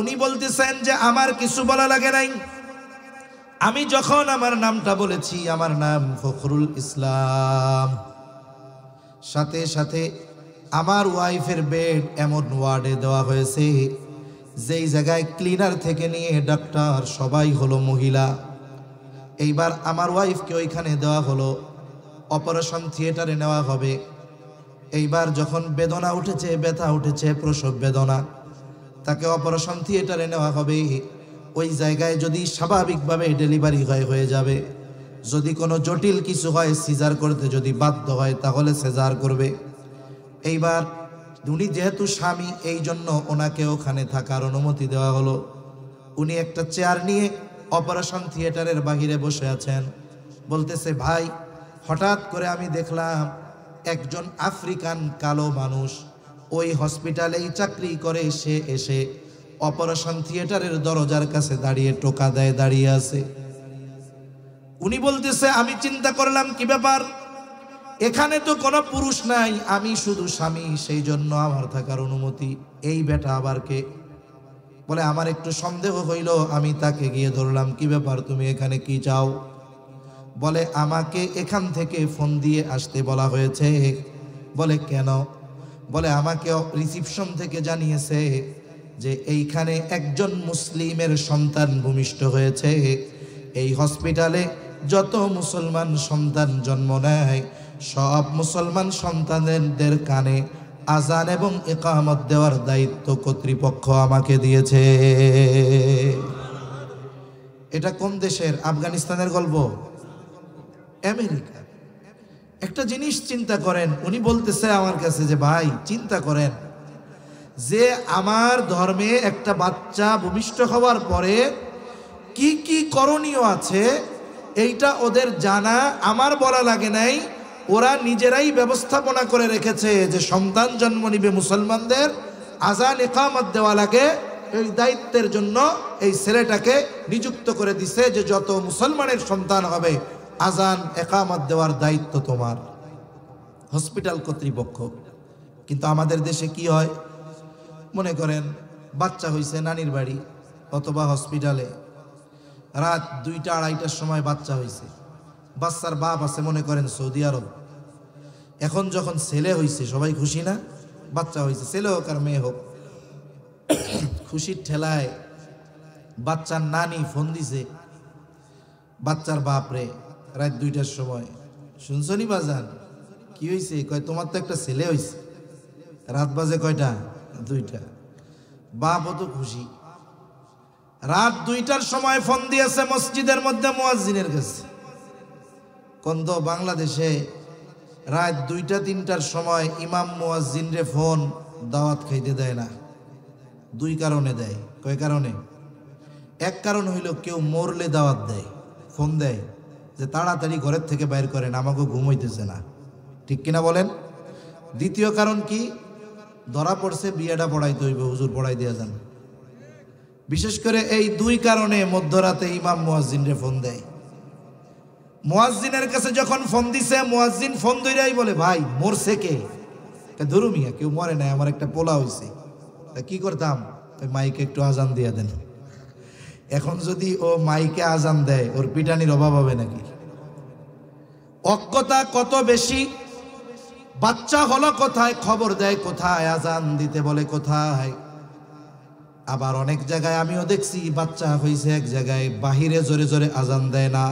উনি বলতেছেন যে আমার কিছু বলা লাগে নাই, আমি যখন আমার নামটা বলেছি, আমার নাম ফখরুল ইসলাম, সাথে সাথে আমার ওয়াইফের বেড এমন ওয়ার্ডে দেওয়া হয়েছে যেই জায়গায় ক্লিনার থেকে নিয়ে ডাক্তার সবাই হলো মহিলা। এইবার আমার ওয়াইফকে ওইখানে দেওয়া হলো, অপারেশন থিয়েটারে নেওয়া হবে। এইবার যখন বেদনা উঠেছে, ব্যথা উঠেছে, প্রসব বেদনা, তাকে অপারেশন থিয়েটারে নেওয়া হবে। ওই জায়গায় যদি স্বাভাবিকভাবে ডেলিভারি হয়ে যাবে, যদি কোনো জটিল কিছু হয়, সিজার করতে যদি বাধ্য হয় তাহলে সিজার করবে। এইবার উনি যেহেতু স্বামী, এই জন্য ওনাকে ওখানে থাকার অনুমতি দেওয়া হলো। উনি একটা চেয়ার নিয়ে অপারেশন থিয়েটারের বাহিরে বসে আছেন। বলতেছে, ভাই হঠাৎ করে আমি দেখলাম একজন আফ্রিকান কালো মানুষ ওই হসপিটালেই চাকরি করে, সে এসে অপারেশন থিয়েটারের দরজার কাছে দাঁড়িয়ে টোকা দেয়, দাঁড়িয়ে আছে। উনি বলতেছে, আমি চিন্তা করলাম কি ব্যাপার, এখানে তো কোনো পুরুষ নাই, আমি শুধু স্বামী, সেই জন্য আমার থাকার অনুমতি। এই বেটা আবার কে? বলে, আমার একটু সন্দেহ হইল, আমি তাকে গিয়ে ধরলাম, কি ব্যাপার, তুমি এখানে কি চাও? বলে, আমাকে এখান থেকে ফোন দিয়ে আসতে বলা হয়েছে। বলে, কেন? বলে, আমাকে রিসিপশন থেকে জানিয়েছে যে এইখানে একজন মুসলিমের সন্তান ভূমিষ্ঠ হয়েছে। এই হসপিটালে যত মুসলমান সন্তান জন্ম নেয়, সব মুসলমান সন্তানদের কানে আজান এবং ইকামত দেওয়ার দায়িত্ব কর্তৃপক্ষ আমাকে দিয়েছে। এটা কোন দেশের? আফগানিস্তানের গল্প? আমেরিকা। একটা জিনিস চিন্তা করেন, উনি বলতেছে আমার কাছে যে ভাই চিন্তা করেন যে আমার ধর্মে একটা বাচ্চা ভূমিষ্ঠ হওয়ার পরে কি কি করণীয় আছে, এইটা ওদের জানা, আমার বলা লাগে নাই। ওরা নিজেরাই ব্যবস্থাপনা করে রেখেছে যে সন্তান জন্ম নিবে মুসলমানদের, আজান ইকামত দেওয়া লাগে। এই দায়িত্বের জন্য এই ছেলেটাকে নিযুক্ত করে দিছে যে যত মুসলমানের সন্তান হবে আজান ইকামত দেওয়ার দায়িত্ব তোমার, হসপিটাল কর্তৃপক্ষ। কিন্তু আমাদের দেশে কি হয়, মনে করেন বাচ্চা হইছে নানির বাড়ি অথবা হসপিটালে, রাত 2টা 2:30টার সময় বাচ্চা হইছে, বাচ্চার বাপ আছে মনে করেন সৌদি আরব। এখন যখন ছেলে হইছে সবাই খুশি না? বাচ্চা হইছে, ছেলে হোক আর মেয়ে হোক, খুশির ঠেলায় বাচ্চার নানি ফোন দিছে বাচ্চার বাপরে রাত 2টার সময়, শুনছনি বাজান কি হয়েছে? কয়, তোমার তো একটা ছেলে হয়েছে। রাত বাজে কয়টা? 2টা। বাপও তো খুশি। রাত 2টার সময় ফোন দিয়েছে মসজিদের মধ্যে মুয়াজ্জিনের কাছে। কোন তো বাংলাদেশে রাত 2টা 3টার সময় ইমাম মুয়াজ্জিনরে ফোন দাওয়াত খাইতে দেয় না। 2 কারণে দেয়। কয় কারণে? এক কারণ হইল কেউ মরলে দাওয়াত দেয়, ফোন দেয় যে তাড়াতাড়ি ঘরের থেকে বাইর করেন, আমাকে ঘুম হইতেছে না। ঠিক কিনা বলেন? দ্বিতীয় কারণ কি? ধরা পড়ছে বিয়েটা পড়াইতে হইবে, হুজুর পড়াই দিয়া যান। বিশেষ করে এই 2 কারণে মধ্যরাতে ইমাম মুয়াজ্জিনরে ফোন দেয়। মুয়াজ্জিনের কাছে যখন ফোন দিছে, মুয়াজ্জিন ফোন ধইরাই বলে, ভাই মরছে কে? ধরু মিয়া, কেউ মরে নাই, আমার একটা পোলা হইছে। তা কি করতাম? মাইকে একটু আজান দিয়া দেন। এখন যদি ও মাইকে আজান দেয়, ওর পিটানির অভাব হবে নাকি? অজ্ঞতা কত বেশি। বাচ্চা হলো কোথায়, খবর দেয় কোথায়, আজান দিতে বলে কোথায়। আবার অনেক জায়গায় আমিও দেখছি বাচ্চা হয়েছে এক জায়গায়, বাহিরে জোরে জোরে আজান দেয় না,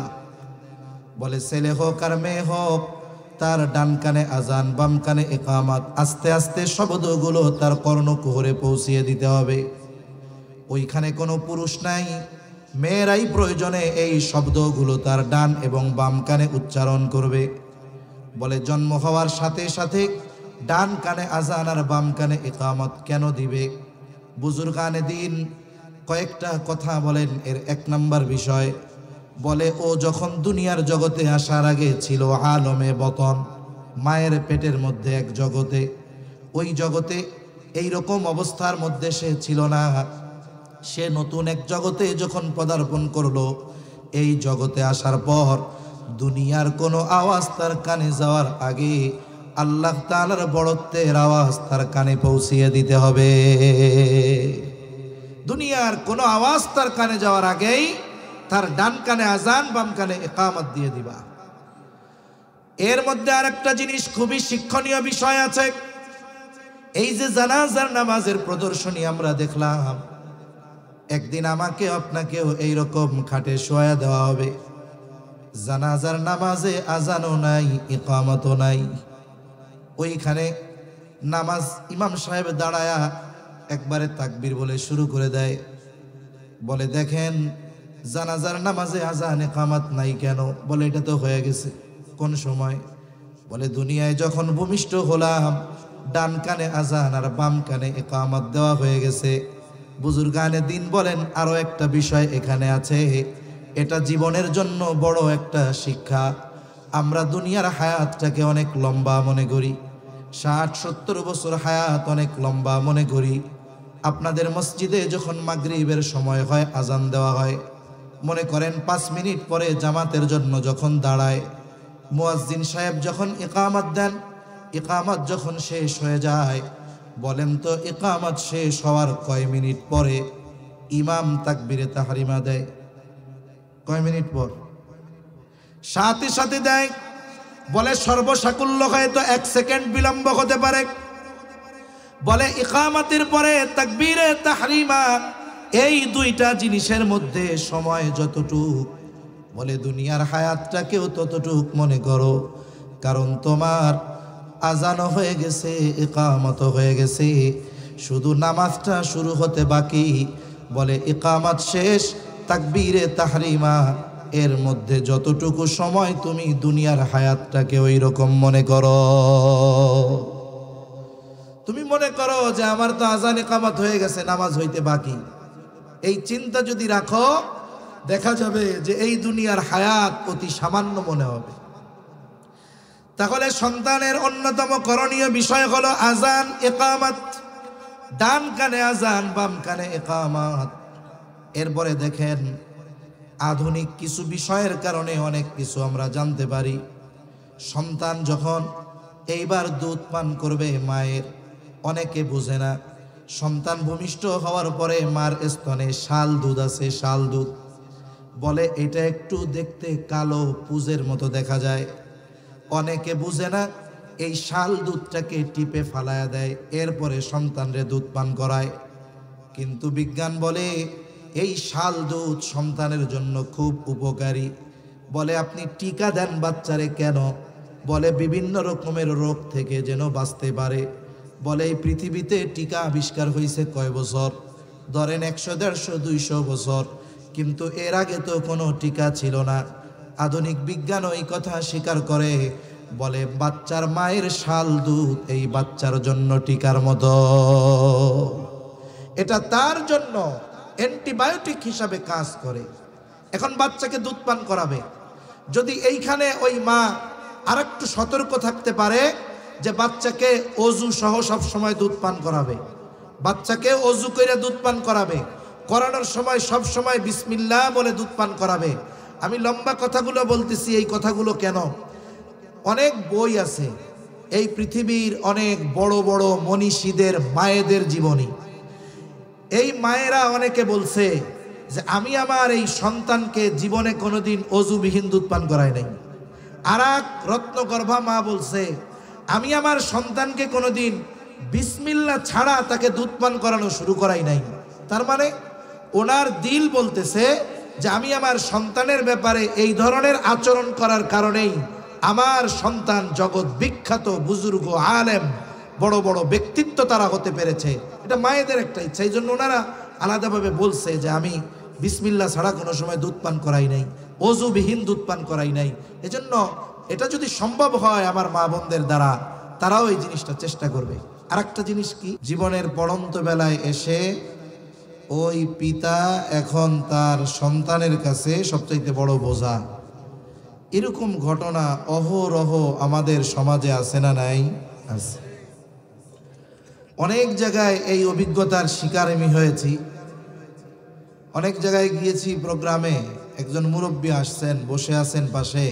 বলে ছেলে হোক আর মেয়ে হোক তার ডান কানে আজান, বাম কানে ইকামত, আস্তে আস্তে শব্দগুলো তার কর্ণকুহরে পৌঁছিয়ে দিতে হবে। ওইখানে কোনো পুরুষ নাই, মেয়েরাই প্রয়োজনে এই শব্দগুলো তার ডান এবং বাম কানে উচ্চারণ করবে। বলে জন্ম হওয়ার সাথে সাথে ডান কানে আজান আর বাম কানে ইকামত কেন দিবে? বুজুর্গানে দিন কয়েকটা কথা বলেন। এর 1 নম্বর বিষয়, বলে ও যখন দুনিয়ার জগতে আসার আগে ছিল আলমে বতন, মায়ের পেটের মধ্যে এক জগতে, ওই জগতে এই রকম অবস্থার মধ্যে সে ছিল না। সে নতুন এক জগতে যখন পদার্পণ করলো, এই জগতে আসার পর দুনিয়ার কোনো আওয়াজ তার কানে যাওয়ার আগে আল্লাহ তাআলার বড়ত্বের আওয়াজ তার কানে পৌঁছিয়ে দিতে হবে। দুনিয়ার কোনো আওয়াজ তার কানে যাওয়ার আগেই তার ডান কানে আজান, বাম কানে ইকামত দিয়ে দিবা। এর মধ্যে আরেকটা জিনিস খুবই শিক্ষণীয় বিষয় আছে। এই যে জানাজার নামাজের প্রদর্শনী আমরা দেখলাম, একদিন আমাকে আপনাকেও এইরকম খাটে শোয়া দেওয়া হবে। জানাজার নামাজে আজানও নাই, ইকামতও নাই। ওইখানে নামাজ ইমাম সাহেব দাঁড়ায়া একবারে তাকবীর বলে শুরু করে দেয়। বলে দেখেন জানাজার নামাজে আজান ইকামত নাই কেন? বলে এটা তো হয়ে গেছে। কোন সময়? বলে দুনিয়ায় যখন ভূমিষ্ঠ হলাম ডান কানে আজান আর বাম কানে ইকামত দেওয়া হয়ে গেছে। বুজুর্গানে দিন বলেন আরো একটা বিষয় এখানে আছে, এটা জীবনের জন্য বড় একটা শিক্ষা। আমরা দুনিয়ার হায়াতটাকে অনেক লম্বা মনে করি, 60-70 বছর হায়াত অনেক লম্বা মনে করি। আপনাদের মসজিদে যখন মাগরিবের সময় হয়, আজান দেওয়া হয়, মনে করেন 5 মিনিট পরে জামাতের জন্য যখন দাঁড়ায়, মুয়াজ্জিন সাহেব যখন ইকামত দেন, ইকামত যখন শেষ হয়ে যায়, বলেন তো ইকামত শেষ হওয়ার কয় মিনিট পরে ইমাম তাকবীরে তাহরিমা দেয়? কয় মিনিট পর? সাথে সাথে দেয়। বলে সর্বসাকুল্য হয়তো 1 সেকেন্ড বিলম্ব হতে পারে। বলে ইকামতের পরে তাকবীরে তাহরিমা, এই দুইটা জিনিসের মধ্যে সময় যতটুক, বলে দুনিয়ার হায়াতটাকেও ততটুক মনে করো, কারণ তোমার আজানও হয়ে গেছে, ইকামতও হয়ে গেছে, শুধু নামাজটা শুরু হতে বাকি। বলে ইকামত শেষ, তাকবীরে তাহরিমা, এর মধ্যে যতটুকু সময় তুমি দুনিয়ার হায়াতটাকে ওই রকম মনে করো। তুমি মনে করো যে আমার তো আজান ইকামত হয়ে গেছে, নামাজ হইতে বাকি। এই চিন্তা যদি রাখো, দেখা যাবে যে এই দুনিয়ার হায়াত অতি সামান্য মনে হবে। তাহলে সন্তানের অন্যতম করণীয় বিষয় হলো আজান ইকামত, ডান কানে আজান বাম কানে ইকামত। এরপরে দেখেন আধুনিক কিছু বিষয়ের কারণে অনেক কিছু আমরা জানতে পারি। সন্তান যখন এইবার দুধ পান করবে মায়ের, অনেকে বুঝে না, সন্তান ভূমিষ্ঠ হওয়ার পরে মার স্তনে শাল দুধ আছে, শাল দুধ। বলে এটা একটু দেখতে কালো পুজের মতো দেখা যায়। অনেকে বুঝে না, এই শাল দুধটাকে টিপে ফালায়া দেয়, এরপরে সন্তানরে দুধ পান করায়। কিন্তু বিজ্ঞান বলে এই শাল দুধ সন্তানের জন্য খুব উপকারী। বলে আপনি টিকা দেন বাচ্চারে কেন? বলে বিভিন্ন রকমের রোগ থেকে যেন বাঁচতে পারে। বলে এই পৃথিবীতে টিকা আবিষ্কার হয়েছে কয় বছর? ধরেন 100, 150, 200 বছর, কিন্তু এর আগে তো কোনো টিকা ছিল না। আধুনিক বিজ্ঞান এই কথা স্বীকার করে, বলে বাচ্চার মায়ের শাল দুধ এই বাচ্চার জন্য টিকার মতো। এটা তার জন্য অ্যান্টিবায়োটিক হিসাবে কাজ করে। এখন বাচ্চাকে দুধ পান করাবে, যদি এইখানে ওই মা আরেকটু সতর্ক থাকতে পারে যে বাচ্চাকে অজু সহ সব সময় দুধ পান করাবে, বাচ্চাকে অজু করে দুধ পান করাবে, করানোর সময় সব সময় বিসমিল্লাহ বলে দুধ পান করাবে। আমি লম্বা কথাগুলো বলতেছি, এই কথাগুলো কেন? অনেক বই আছে এই পৃথিবীর অনেক বড় বড় মনীষীদের মায়েদের জীবনী। এই মায়েরা অনেকে বলছে যে আমি আমার এই সন্তানকে জীবনে কোনোদিন অজুবিহীন দুধ পান করাই নাই। আর এক রত্নগর্ভা মা বলছে আমি আমার সন্তানকে কোনোদিন বিসমিল্লাহ ছাড়া তাকে দুধ পান করানো শুরু করাই নাই। তার মানে ওনার দিল বলতেছে যে আমি আমার সন্তানের ব্যাপারে এই ধরনের আচরণ করার কারণেই আমার সন্তান জগৎ বিখ্যাত বুজুর্গ আলেম বড় বড় ব্যক্তিত্ব তারা হতে পেরেছে। এটা মায়েদের একটা ইচ্ছা, এই জন্য ওনারা আলাদাভাবে বলছে যে আমি বিসমিল্লাহ ছাড়া কোনো সময় দুধ পান করাই নাই, অজুবিহীন দুধ পান করাই নাই। এজন্য এটা যদি সম্ভব হয় আমার মা বোনদের দ্বারা, তারাও এই জিনিসটা চেষ্টা করবে। আর একটা জিনিস কি, জীবনের পড়ন্ত বেলায় এসে ওই পিতা এখন তার সন্তানের কাছে সবচাইতে বড় বোঝা। এরকম ঘটনা অহরহ আমাদের সমাজে আছে না নাই? আছে। অনেক জায়গায় এই অভিজ্ঞতার শিকার আমি হয়েছি। অনেক জায়গায় গিয়েছি প্রোগ্রামে, একজন মুরব্বী আসছেন, বসে আছেন পাশে,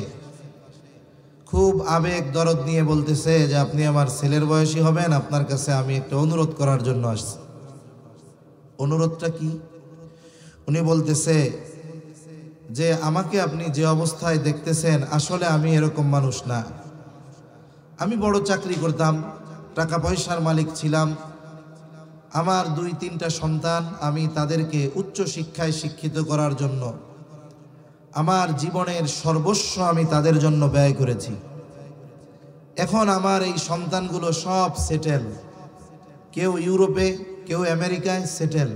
খুব আবেগ দরদ নিয়ে বলতেছে যে আপনি আমার ছেলের বয়সী হবেন, আপনার কাছে আমি একটা অনুরোধ করার জন্য আসছি। অনুরোধটা কি? উনি বলতেছে যে আমাকে আপনি যে অবস্থায় দেখতেছেন আসলে আমি এরকম মানুষ না। আমি বড় চাকরি করতাম, টাকা পয়সার মালিক ছিলাম, আমার 2-3টা সন্তান, আমি তাদেরকে উচ্চ শিক্ষায় শিক্ষিত করার জন্য আমার জীবনের সর্বস্ব আমি তাদের জন্য ব্যয় করেছি। এখন আমার এই সন্তানগুলো সব সেটেল, কেউ ইউরোপে, কেউ আমেরিকায় সেটেল,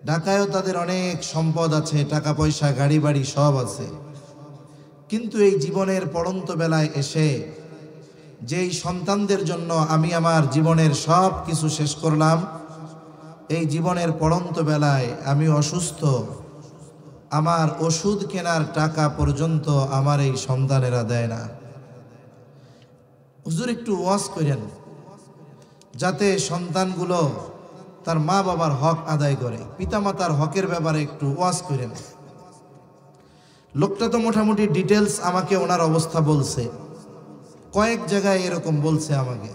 ঢাকায়ও তাদের অনেক সম্পদ আছে, টাকা পয়সা, গাড়ি বাড়ি সব আছে। কিন্তু এই জীবনের পড়ন্ত বেলায় এসে যেই সন্তানদের জন্য আমি আমার জীবনের সব কিছু শেষ করলাম, এই জীবনের পড়ন্ত বেলায় আমি অসুস্থ, আমার ওষুধ কেনার টাকা পর্যন্ত আমার এই সন্তানেরা দেয় না। হুজুর একটু ওয়াজ করেন যাতে সন্তানগুলো তার মা বাবার হক আদায় করে, পিতামাতার হকের ব্যাপারে একটু ওয়াজ করেন। লোকটা তো মোটামুটি ডিটেলস আমাকে ওনার অবস্থা বলছে, কয়েক জায়গায় এরকম বলছে আমাকে।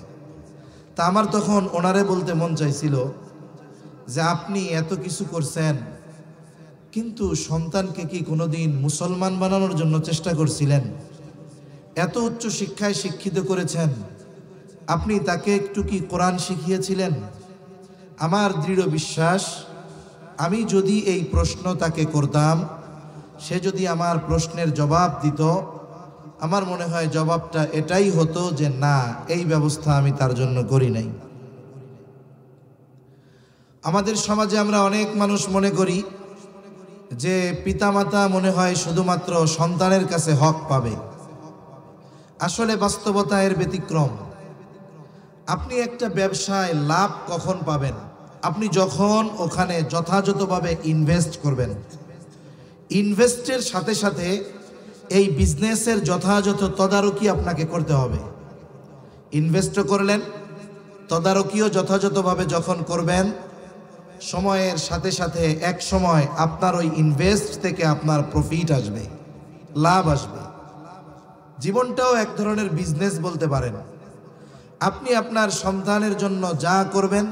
তা আমার তখন ওনারে বলতে মন চাইছিল যে আপনি এত কিছু করছেন, কিন্তু সন্তানকে কি কোনোদিন মুসলমান বানানোর জন্য চেষ্টা করছিলেন? এত উচ্চ শিক্ষায় শিক্ষিত করেছেন, আপনি তাকে একটু কি কোরআন শিখিয়েছিলেন? আমার দৃঢ় বিশ্বাস, আমি যদি এই প্রশ্ন তাকে করতাম, সে যদি আমার প্রশ্নের জবাব দিত, আমার মনে হয় জবাবটা এটাই হতো যে না, এই ব্যবস্থা আমি তার জন্য করি নাই। আমাদের সমাজে আমরা অনেক মানুষ মনে করি যে পিতামাতা মনে হয় শুধুমাত্র সন্তানের কাছে হক পাবে। আসলে বাস্তবতা এর ব্যতিক্রম। আপনি একটা ব্যবসায় লাভ কখন পাবেন? আপনি যখন ওখানে যথাযথভাবে ইনভেস্ট করবেন। ইনভেস্টের সাথে সাথে এই বিজনেসের যথাযথ তদারকি আপনাকে করতে হবে। ইনভেস্টও করলেন, তদারকিও যথাযথভাবে যখন করবেন, সময়ের সাথে সাথে এক সময় আপনার ওই ইনভেস্ট থেকে আপনার প্রফিট আসবে, লাভ আসবে। জীবনটাও এক ধরনের বিজনেস বলতে পারেন। আপনি আপনার সন্তানের জন্য যা করবেন,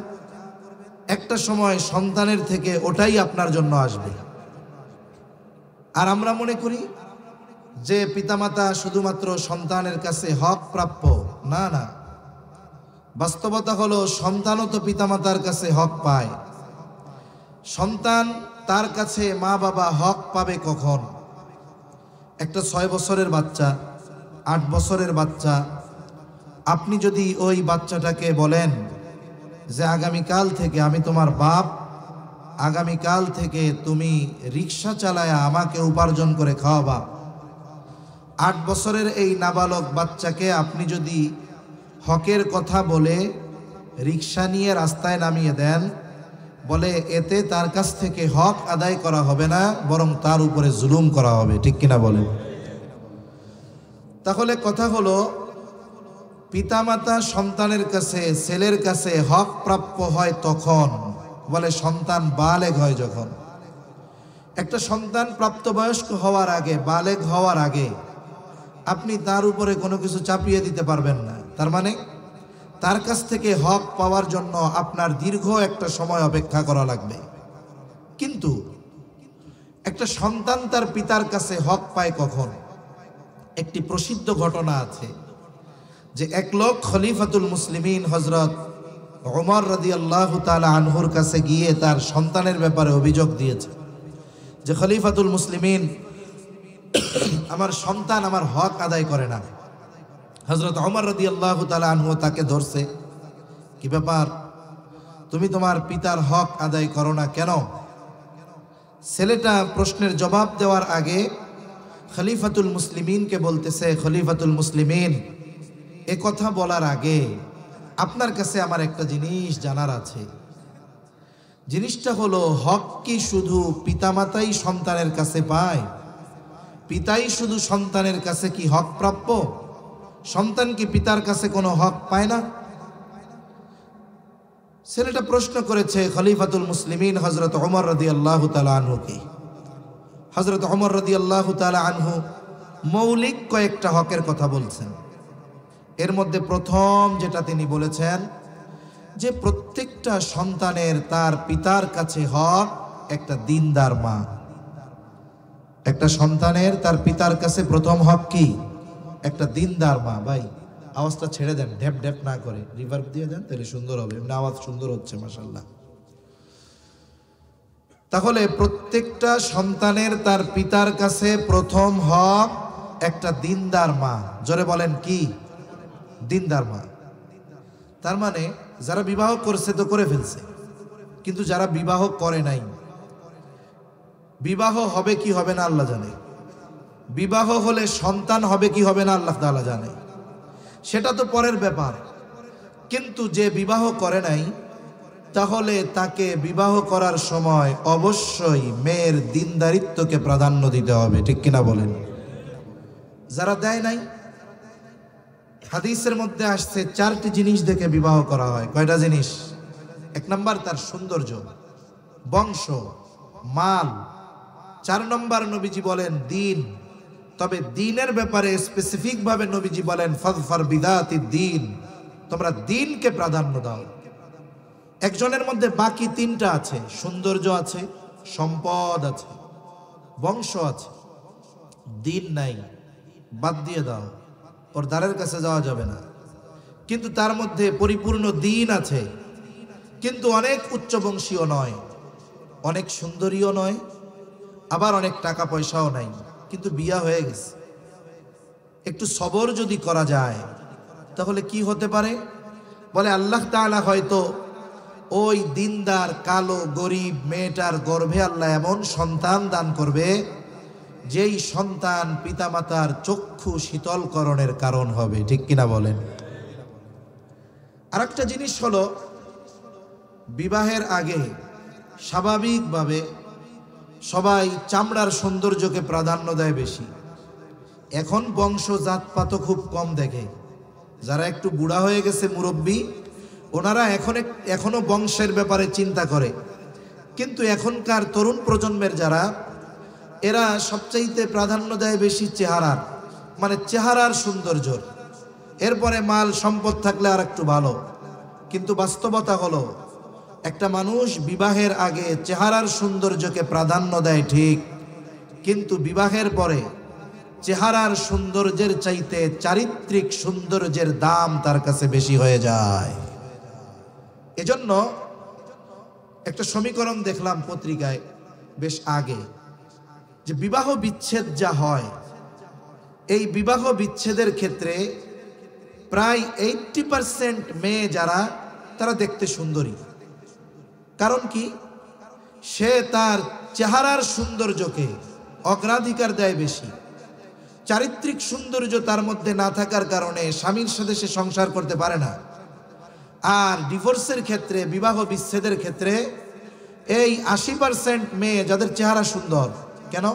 একটা সময় সন্তানের থেকে ওটাই আপনার জন্য আসবে। আর আমরা মনে করি যে পিতামাতা শুধুমাত্র সন্তানের কাছে হক প্রাপ্য। না না, বাস্তবতা হলো সন্তানও তো পিতামাতার কাছে হক পায়। সন্তান তার কাছে মা বাবা হক পাবে কখন? একটা 6 বছরের বাচ্চা, 8 বছরের বাচ্চা, আপনি যদি ওই বাচ্চাটাকে বলেন যে আগামীকাল থেকে আমি তোমার বাপ, আগামীকাল থেকে তুমি রিক্সা চালায়া আমাকে উপার্জন করে খাওয়াবা, 8 বছরের এই নাবালক বাচ্চাকে আপনি যদি হকের কথা বলে রিক্সা নিয়ে রাস্তায় নামিয়ে দেন, বলে এতে তার কাছ থেকে হক আদায় করা হবে না, বরং তার উপরে জুলুম করা হবে। ঠিক কিনা বলেন? তাহলে কথা হলো, পিতামাতা সন্তানের কাছে, ছেলের কাছে হক প্রাপ্য হয় তখন, বলে সন্তান বালেগ হয় যখন। একটা সন্তান প্রাপ্তবয়স্ক হওয়ার আগে, বালেগ হওয়ার আগে আপনি তার উপরে কোনো কিছু চাপিয়ে দিতে পারবেন না। তার মানে তার কাছ থেকে হক পাওয়ার জন্য আপনার দীর্ঘ একটা সময় অপেক্ষা করা লাগবে। কিন্তু একটা সন্তান তার পিতার কাছে হক পায় কখন? একটি প্রসিদ্ধ ঘটনা আছে যে এক লোক খলিফাতুল মুসলিমিন হযরত ওমর রাদিয়াল্লাহু তাআলা আনহুর কাছে গিয়ে তার সন্তানের ব্যাপারে অভিযোগ দিয়েছে যে খলিফাতুল মুসলিমিন, আমার সন্তান আমার হক আদায় করে না। হযরত ওমর রাদিয়াল্লাহু তাআলা আনহু তাকে ধরছে, কি ব্যাপার, তুমি তোমার পিতার হক আদায় করো না কেন? ছেলেটা প্রশ্নের জবাব দেওয়ার আগে খলিফাতুল মুসলিমিনকে বলতেছে, খলিফাতুল মুসলিমিন, এ কথা বলার আগে আপনার কাছে আমার একটা জিনিস জানার আছে। জিনিসটা হলো, হক কি শুধু পিতামাতাই সন্তানের কাছে পায়? পিতাই শুধু সন্তানের কাছে কি হক প্রাপ্য? সন্তান কি পিতার কাছে কোনো হক পায় না? ছেলেটা প্রশ্ন করেছে খলিফাতুল মুসলিমিন হযরত ওমর রাদিয়াল্লাহু তাআলা আনহুকে। হযরত ওমর রাদিয়াল্লাহু তাআলা আনহু মৌলিক কয়েকটা হকের কথা বলছেন। এর মধ্যে প্রথম যেটা তিনি বলেছেন যে প্রত্যেকটা সন্তানের তার পিতার কাছে হক একটা দিনদার মা। একটা সন্তানের তার পিতার কাছে প্রথম হক কি? একটা দিনদার মা। ভাই আওয়াজটা ছেড়ে দেন, ঢ্যাপ ঢ্যাপ না করে রিভার্ব দিয়ে দেন, তাহলে সুন্দর হবে। এমনি আওয়াজ সুন্দর হচ্ছে মাশাআল্লাহ। তাহলে প্রত্যেকটা সন্তানের তার পিতার কাছে প্রথম হক একটা দিনদার মা। জোরে বলেন কি? দিনদার মা। তার মানে যারা বিবাহ করছে তো করে ফেলছে, কিন্তু যারা বিবাহ করে নাই, বিবাহ হবে কি হবে না আল্লাহ জানে। বিবাহ হলে সন্তান হবে কি হবে না আল্লাহ তাআলা জানে, সেটা তো পরের ব্যাপার। কিন্তু যে বিবাহ করে নাই, তাহলে তাকে বিবাহ করার সময় অবশ্যই মেয়ের দিনদারিত্বকে প্রাধান্য দিতে হবে, ঠিক কিনা বলেন? যারা দেয় নাই, হাদিসের মধ্যে আসছে 4টি জিনিস দেখে বিবাহ করা হয়। কয়টা জিনিস? 1 নম্বর তার সৌন্দর্য, বংশ, মাল। 4 নম্বর নবীজি বলেন দিন। তবে দিনের ব্যাপারে স্পেসিফিক ভাবে নবীজি বলেন ফাযফার বিযাতিদ দিন, তোমরা দিনকে প্রাধান্য দাও। একজনের মধ্যে বাকি 3টা আছে, সৌন্দর্য আছে, সম্পদ আছে, বংশ আছে, দিন নাই, বাদ দিয়ে দাও, ওর দ্বারের কাছে যাওয়া যাবে না। কিন্তু তার মধ্যে পরিপূর্ণ দিন আছে, কিন্তু অনেক উচ্চবংশীয় নয়, অনেক সুন্দরীও নয়, আবার অনেক টাকা পয়সাও নাই, কিন্তু বিয়া হয়ে গেছে। একটু সবর যদি করা যায় তাহলে কি হতে পারে? বলে আল্লাহ তাআলা হয়তো ওই দিনদার কালো গরিব মেয়েটার গর্ভে আল্লাহ এমন সন্তান দান করবে, যেই সন্তান পিতামাতার চক্ষু শীতলকরণের কারণ হবে, ঠিক কিনা বলেন? আরেকটা জিনিস হলো, বিবাহের আগে স্বাভাবিকভাবে সবাই চামড়ার সৌন্দর্যকে প্রাধান্য দেয় বেশি। এখন বংশ জাতপাতও খুব কম দেখে। যারা একটু বুড়া হয়ে গেছে, মুরব্বী, ওনারা এখনো বংশের ব্যাপারে চিন্তা করে। কিন্তু এখনকার তরুণ প্রজন্মের যারা, এরা সবচাইতে প্রাধান্য দেয় বেশি চেহারার, মানে চেহারার সৌন্দর্য। এরপরে মাল সম্পদ থাকলে আর একটু ভালো। কিন্তু বাস্তবতা হলো, একটা মানুষ বিবাহের আগে চেহারার সৌন্দর্যকে প্রাধান্য দেয় ঠিক, কিন্তু বিবাহের পরে চেহারার সৌন্দর্যের চাইতে চারিত্রিক সৌন্দর্যের দাম তার কাছে বেশি হয়ে যায়। এজন্য একটা সমীকরণ দেখলাম পত্রিকায় বেশ আগে, যে বিবাহ বিচ্ছেদ যা হয়, এই বিবাহ বিচ্ছেদের ক্ষেত্রে প্রায় 80% মেয়ে যারা, তারা দেখতে সুন্দরী। কারণ কি? সে তার চেহারার সৌন্দর্যকে অগ্রাধিকার দেয় বেশি। চারিত্রিক সৌন্দর্য তার মধ্যে না থাকার কারণে স্বামীর সাথে সে সংসার করতে পারে না। আর ডিভোর্সের ক্ষেত্রে, বিবাহ বিচ্ছেদের ক্ষেত্রে এই 80% মেয়ে যাদের চেহারা সুন্দর, কেন?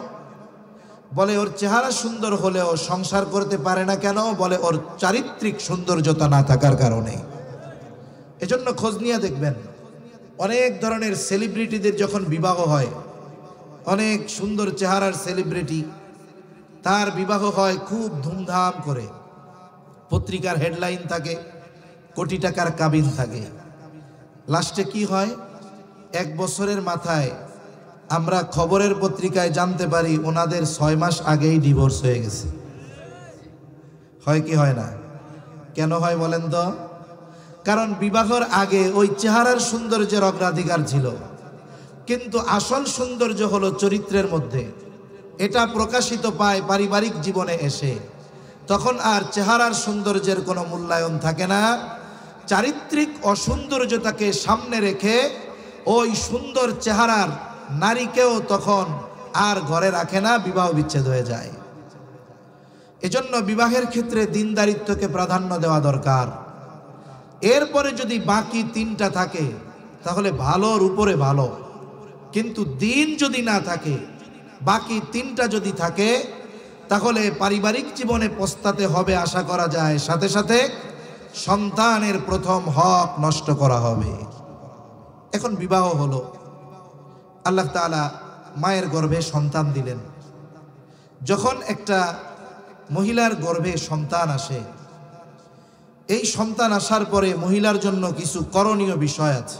বলে ওর চেহারা সুন্দর হলেও সংসার করতে পারে না। কেন? বলে ওর চারিত্রিক সৌন্দর্যতা না থাকার কারণে। এজন্য খোঁজ নিয়ে দেখবেন, অনেক ধরনের সেলিব্রিটিদের যখন বিবাহ হয়, অনেক সুন্দর চেহারার সেলিব্রিটি, তার বিবাহ হয় খুব ধুমধাম করে, পত্রিকার হেডলাইন থাকে, কোটি টাকার কাবিন থাকে। লাস্টে কি হয়? 1 বছরের মাথায় আমরা খবরের পত্রিকায় জানতে পারি ওনাদের 6 মাস আগেই ডিভোর্স হয়ে গেছে। হয় কি হয় না? কেন হয় বলেন তো? কারণ বিবাহের আগে ওই চেহারার সৌন্দর্যের অগ্রাধিকার ছিল, কিন্তু আসল সৌন্দর্য হলো চরিত্রের মধ্যে। এটা প্রকাশিত পায় পারিবারিক জীবনে এসে, তখন আর চেহারার সৌন্দর্যের কোনো মূল্যায়ন থাকে না। চারিত্রিক অসৌন্দর্যতাকে সামনে রেখে ওই সুন্দর চেহারার নারীকেও তখন আর ঘরে রাখে না, বিবাহ বিচ্ছেদ হয়ে যায়। এজন্য বিবাহের ক্ষেত্রে দিনদারিত্বকে প্রাধান্য দেওয়া দরকার। এরপরে যদি বাকি 3টা থাকে তাহলে ভালোর উপরে ভালো, কিন্তু দিন যদি না থাকে, বাকি 3টা যদি থাকে, তাহলে পারিবারিক জীবনে পস্তাতে হবে আশা করা যায়, সাথে সাথে সন্তানের প্রথম হক নষ্ট করা হবে। এখন বিবাহ হলো, আল্লাহ তাআলা মায়ের গর্ভে সন্তান দিলেন। যখন একটা মহিলার গর্ভে সন্তান আসে, এই সন্তান আসার পরে মহিলার জন্য কিছু করণীয় বিষয় আছে।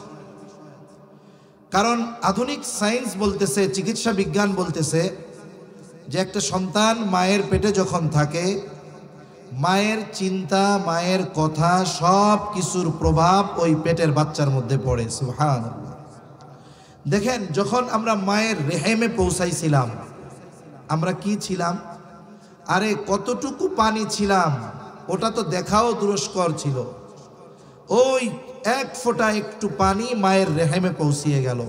কারণ আধুনিক সায়েন্স বলতেছে, চিকিৎসা বিজ্ঞান বলতেছে যে একটা সন্তান মায়ের পেটে যখন থাকে, মায়ের চিন্তা, মায়ের কথা সব কিছুর প্রভাব ওই পেটের বাচ্চার মধ্যে পড়ে। সুবহানাল্লাহ। দেখেন, যখন আমরা মায়ের রেহেমে পৌঁছাইছিলাম, আমরা কি ছিলাম? আরে কতটুকু পানি ছিলাম ওটা তো দেখাও দুরস্কর ছিল। ওই এক ফোঁটা একটু পানি মায়ের রেহেমে পৌঁছিয়ে গেল।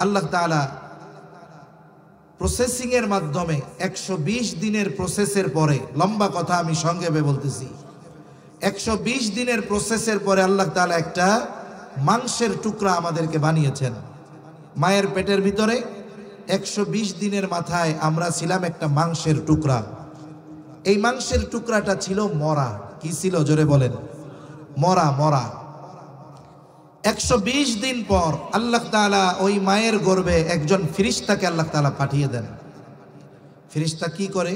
আল্লাহ তাআলা প্রসেসিং এর মাধ্যমে 120 দিনের প্রসেসের পরে, লম্বা কথা আমি সংক্ষেপে বলতেছি, 120 দিনের প্রসেসের পরে আল্লাহ তাআলা একটা মাংসের টুকরা আমাদেরকে বানিয়েছেন। মায়ের পেটের ভিতরে 120 দিনের মাথায় আমরা ছিলাম একটা মাংসের টুকরা। এই মাংসের টুকরাটা ছিল মরা। কি ছিল? জোরে বলেন। মরা। মরা। 120 দিন পর আল্লাহ তাআলা ওই মায়ের গর্ভে একজন ফেরেশতাকে আল্লাহ তাআলা পাঠিয়ে দেন। ফেরেশতা কি করে?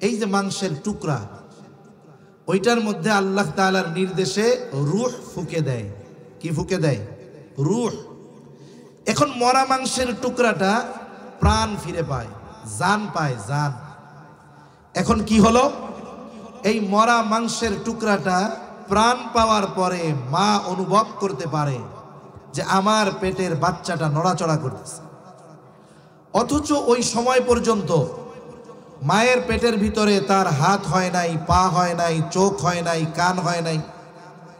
এই যে মাংসের টুকরা, ওইটার মধ্যে আল্লাহ তাআলার নির্দেশে রূহ ফুঁকে দেয়। কি ফুঁকে দেয়? রূহ। এখন মরা মাংসের টুকরাটা প্রাণ ফিরে পায়, জান পায়, জান। এখন কি হলো? এই মরা মাংসের টুকরাটা প্রাণ পাওয়ার পরে মা অনুভব করতে পারে যে আমার পেটের বাচ্চাটা নড়াচড়া করতেছে। অথচ ওই সময় পর্যন্ত মায়ের পেটের ভিতরে তার হাত হয় নাই, পা হয় নাই, চোখ হয় নাই, কান হয় নাই,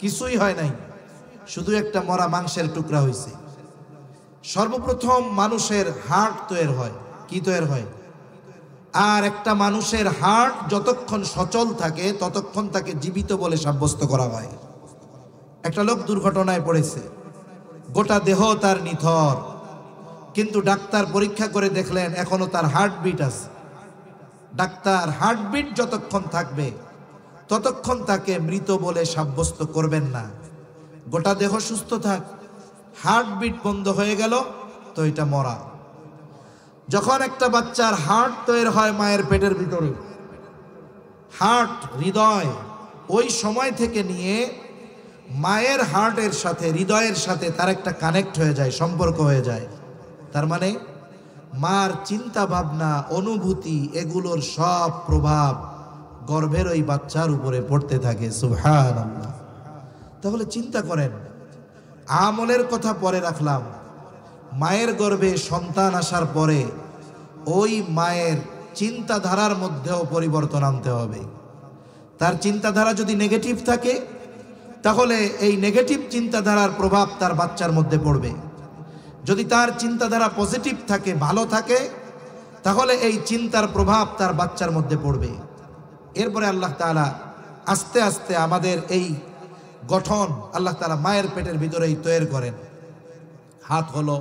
কিছুই হয় নাই, শুধু একটা মরা মাংসের টুকরা হয়েছে। সর্বপ্রথম মানুষের হার্ট তৈরি হয়। কি তৈরি হয়? আর একটা মানুষের হার্ট যতক্ষণ সচল থাকে ততক্ষণ তাকে জীবিত বলে সাব্যস্ত করা হয়। একটা লোক দুর্ঘটনায় পড়েছে, গোটা দেহ তার নিথর, কিন্তু ডাক্তার পরীক্ষা করে দেখলেন এখনো তার হার্টবিট আছে। ডাক্তার হার্টবিট যতক্ষণ থাকবে ততক্ষণ তাকে মৃত বলে সাব্যস্ত করবেন না। গোটা দেহ সুস্থ থাক, হার্টবিট বন্ধ হয়ে গেল তো এটা মরা। যখন একটা বাচ্চার হার্ট তৈরি হয় মায়ের পেটের ভিতরে, হার্ট, হৃদয়, ওই সময় থেকে নিয়ে মায়ের হার্টের সাথে, হৃদয়ের সাথে তার একটা কানেক্ট হয়ে যায়, সম্পর্ক হয়ে যায়। তার মানে মার চিন্তা ভাবনা, অনুভূতি, এগুলোর সব প্রভাব গর্ভের ওই বাচ্চার উপরে পড়তে থাকে। সুবহানাল্লাহ। তাহলে চিন্তা করেন, আমলের কথা পরে রাখলাম, মায়ের গর্ভে সন্তান আসার পরে ওই মায়ের চিন্তাধারার মধ্যেও পরিবর্তন আনতে হবে। তার চিন্তাধারা যদি নেগেটিভ থাকে তাহলে এই নেগেটিভ চিন্তাধারার প্রভাব তার বাচ্চার মধ্যে পড়বে। যদি তার চিন্তাধারা পজিটিভ থাকে, ভালো থাকে, তাহলে এই চিন্তার প্রভাব তার বাচ্চার মধ্যে পড়বে। এরপরে আল্লাহ তাআলা আস্তে আস্তে আমাদের এই গঠন আল্লাহ তাআলা মায়ের পেটের ভিতরেই তৈরি করেন। হাত হলো,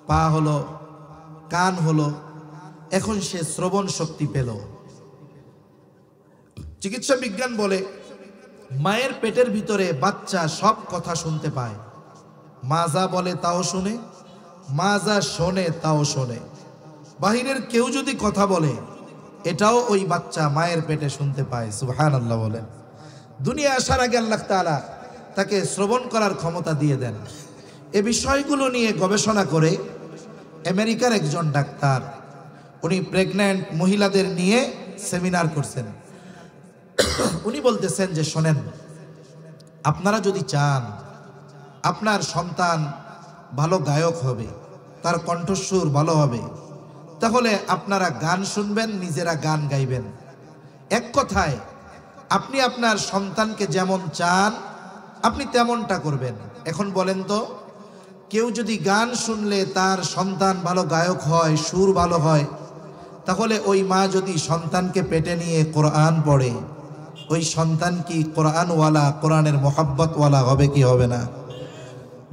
পা হলো, কান হলো, এখন সে শ্রবণ শক্তি পেল। চিকিৎসা বিজ্ঞান বলে মায়ের পেটের ভিতরে বাচ্চা সব কথা শুনতে পায়। মা যা বলে তাও শুনে, মা যা শোনে তাও শোনে। বাহিরের কেউ যদি কথা বলে এটাও ওই বাচ্চা মায়ের পেটে শুনতে পায়। সুবহানাল্লাহ বলেন। দুনিয়া আসার আগে আল্লাহ তাআলা তাকে শ্রবণ করার ক্ষমতা দিয়ে দেন। এ বিষয়গুলো নিয়ে গবেষণা করে আমেরিকার একজন ডাক্তার, উনি প্রেগন্যান্ট মহিলাদের নিয়ে সেমিনার করছেন। উনি বলতেছেন যে শোনেন, আপনারা যদি চান আপনার সন্তান ভালো গায়ক হবে, তার কণ্ঠস্বর ভালো হবে, তাহলে আপনারা গান শুনবেন, নিজেরা গান গাইবেন। এক কথায় আপনি আপনার সন্তানকে যেমন চান আপনি তেমনটা করবেন। এখন বলেন তো, কেউ যদি গান শুনলে তার সন্তান ভালো গায়ক হয়, সুর ভালো হয়, তাহলে ওই মা যদি সন্তানকে পেটে নিয়ে কোরআন পড়ে, ওই সন্তান কি কোরআনওয়ালা, কোরআনের মোহাব্বতওয়ালা হবে কি হবে না?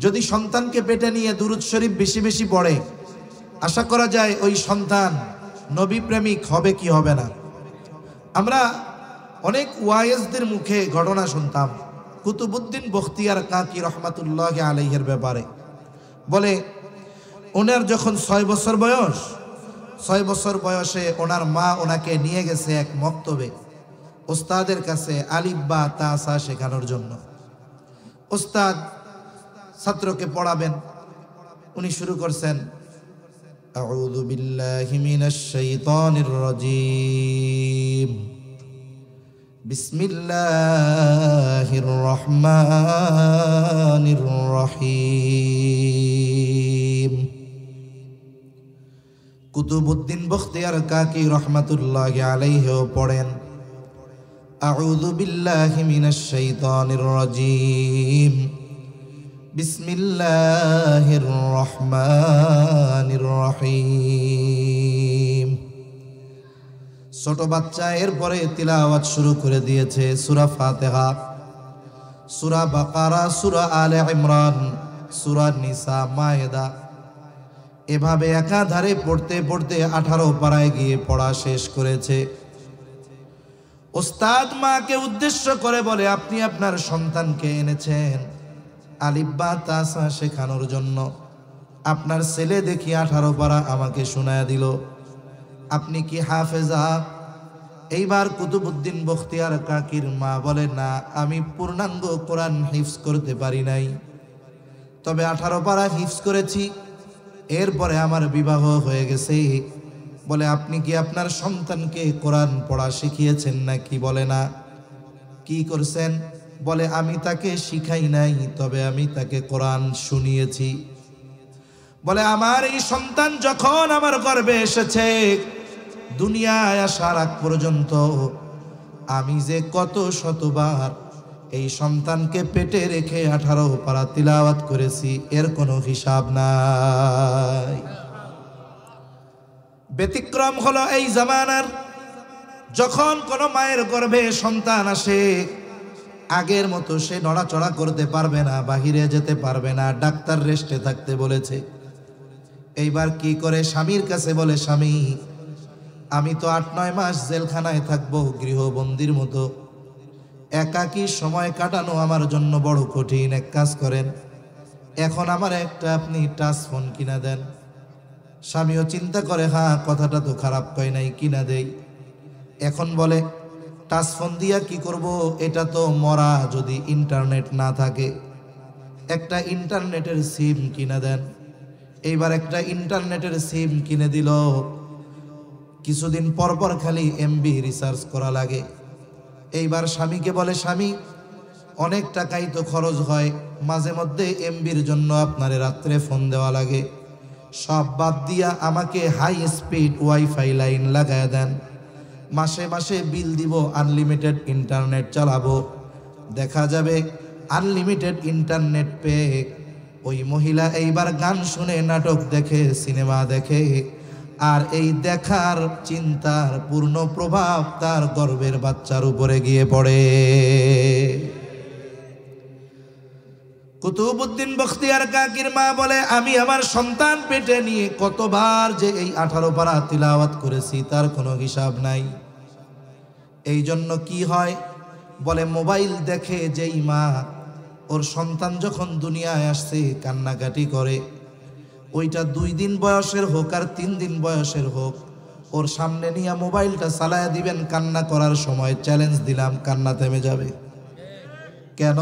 যদি সন্তানকে পেটে নিয়ে দুরূদ শরীফ বেশি বেশি পড়ে, আশা করা যায় ওই সন্তান নবী প্রেমিক হবে কি হবে না? আমরা অনেক ওয়াইজদের মুখে ঘটনা শুনতাম কুতুবউদ্দিন বখতিয়ার কাকি রহমাতুল্লাহি আলাইহির ব্যাপারে। বলে ওনার যখন 6 বছর বয়স, 6 বছর বয়সে ওনার মা ওনাকে নিয়ে গেছে এক মক্তবে। ওস্তাদের কাছে আলিফ বা তা সা শেখানোর জন্য। ওস্তাদ ছাত্রকে পড়াবেন, উনি শুরু করছেন আউযু বিল্লাহি মিনাশ শাইতানির রাজীম বিসমিল্লাহির রহমানির রহিম। কুতুবউদ্দিন বখতিয়ার কাকি রহমাতুল্লাহি আলাইহিও পড়েন আউযু বিল্লাহি মিনাশ শাইতানির রাজীম বিসমিল্লাহির রহমানির রহিম। ছোট বাচ্চা এরপরে তিলাওয়াত শুরু করে দিয়েছে সূরা ফাতিহা, সূরা বাকারা, সূরা আলে ইমরান, সূরা নিসা, মায়েদা, এভাবে একাধারে পড়তে পড়তে 18 পারায় গিয়ে পড়া শেষ করেছে। ওস্তাদ মাকে উদ্দেশ্য করে বলে, আপনি আপনার সন্তানকে এনেছেন আলিফ বা তা সা শেখানোর জন্য, আপনার ছেলে দেখি 18 পারা আমাকে শোনায়া দিল, আপনি কি হাফেজা? এইবার কুতুবউদ্দিন বখতিয়ার কাকির মা বলে, না, আমি পূর্ণাঙ্গ কোরআন হিফজ করতে পারি নাই, তবে 18 পারা হিফজ করেছি, এরপরে আমার বিবাহ হয়ে গেছে। বলে, আপনি কি আপনার সন্তানকে কোরআন পড়া শিখিয়েছেন নাকি? বলে, না। কি করছেন? বলে, আমি তাকে শিখাই নাই, তবে আমি তাকে কোরআন শুনিয়েছি। বলে, আমার এই সন্তান যখন আমার গর্ভে এসেছে, দুনিয়ায় আসার আগ পর্যন্ত আমি যে কত শতবার এই সন্তানকে পেটে রেখে 18 পারা তিলাওয়াত করেছি, এর কোনো হিসাব নাই। ব্যতিক্রম হলো এই জামানার, যখন কোনো মায়ের গর্ভে সন্তান আসে, আগের মতো সে নড়াচড়া করতে পারবে না, বাহিরে যেতে পারবে না, ডাক্তার রেস্টে থাকতে বলেছে। এইবার কি করে? স্বামীর কাছে বলে, স্বামী, আমি তো 8-9 মাস জেলখানায় থাকবো, গৃহবন্দির মতো, একাকী সময় কাটানো আমার জন্য বড় কঠিন। এক কাজ করেন, এখন আমার একটা আপনি টাচ ফোন কিনা দেন। স্বামীও চিন্তা করে, হ্যাঁ, কথাটা তো খারাপ কয় নাই, কিনা দেই। এখন বলে, টাচ ফোন দিয়া কি করব? এটা তো মরা, যদি ইন্টারনেট না থাকে, একটা ইন্টারনেটের সিম কিনা দেন। এইবার একটা ইন্টারনেটের সিম কিনে দিল। কিছুদিন পর পর খালি এমবি রিসার্চ করা লাগে। এইবার স্বামীকে বলে, স্বামী, অনেক টাকাই তো খরচ হয়, মাঝে মধ্যে এমবির জন্য আপনারে রাত্রে ফোন দেওয়া লাগে, সব বাদ দিয়া আমাকে হাই স্পিড ওয়াইফাই লাইন লাগায় দেন, মাসে মাসে বিল দিব, আনলিমিটেড ইন্টারনেট চালাবো। দেখা যাবে আনলিমিটেড ইন্টারনেট পেয়ে ওই মহিলা এইবার গান শুনে, নাটক দেখে, সিনেমা দেখে, আর এই দেখার চিন্তার পূর্ণ প্রভাব তার গর্ভের বাচ্চার উপরে গিয়ে পড়ে। কুতুবউদ্দিন বখতিয়ার কাকির মা বলে, আমি আমার সন্তান পেটে নিয়ে কতবার যে এই 18 পারা তিলাওয়াত করেছি, তার কোনো হিসাব নাই। এই জন্য কি হয়? বলে, মোবাইল দেখে যেই মা ওর সন্তান যখন দুনিয়ায় আসছে কান্নাকাটি করে, ওইটা 2 দিন বয়সের হোক আর 3 দিন বয়সের হোক, ওর সামনে নিয়ে মোবাইলটা চালায়া দিবেন, কান্না করার সময় চ্যালেঞ্জ দিলাম, কান্না থেমে যাবে। কেন?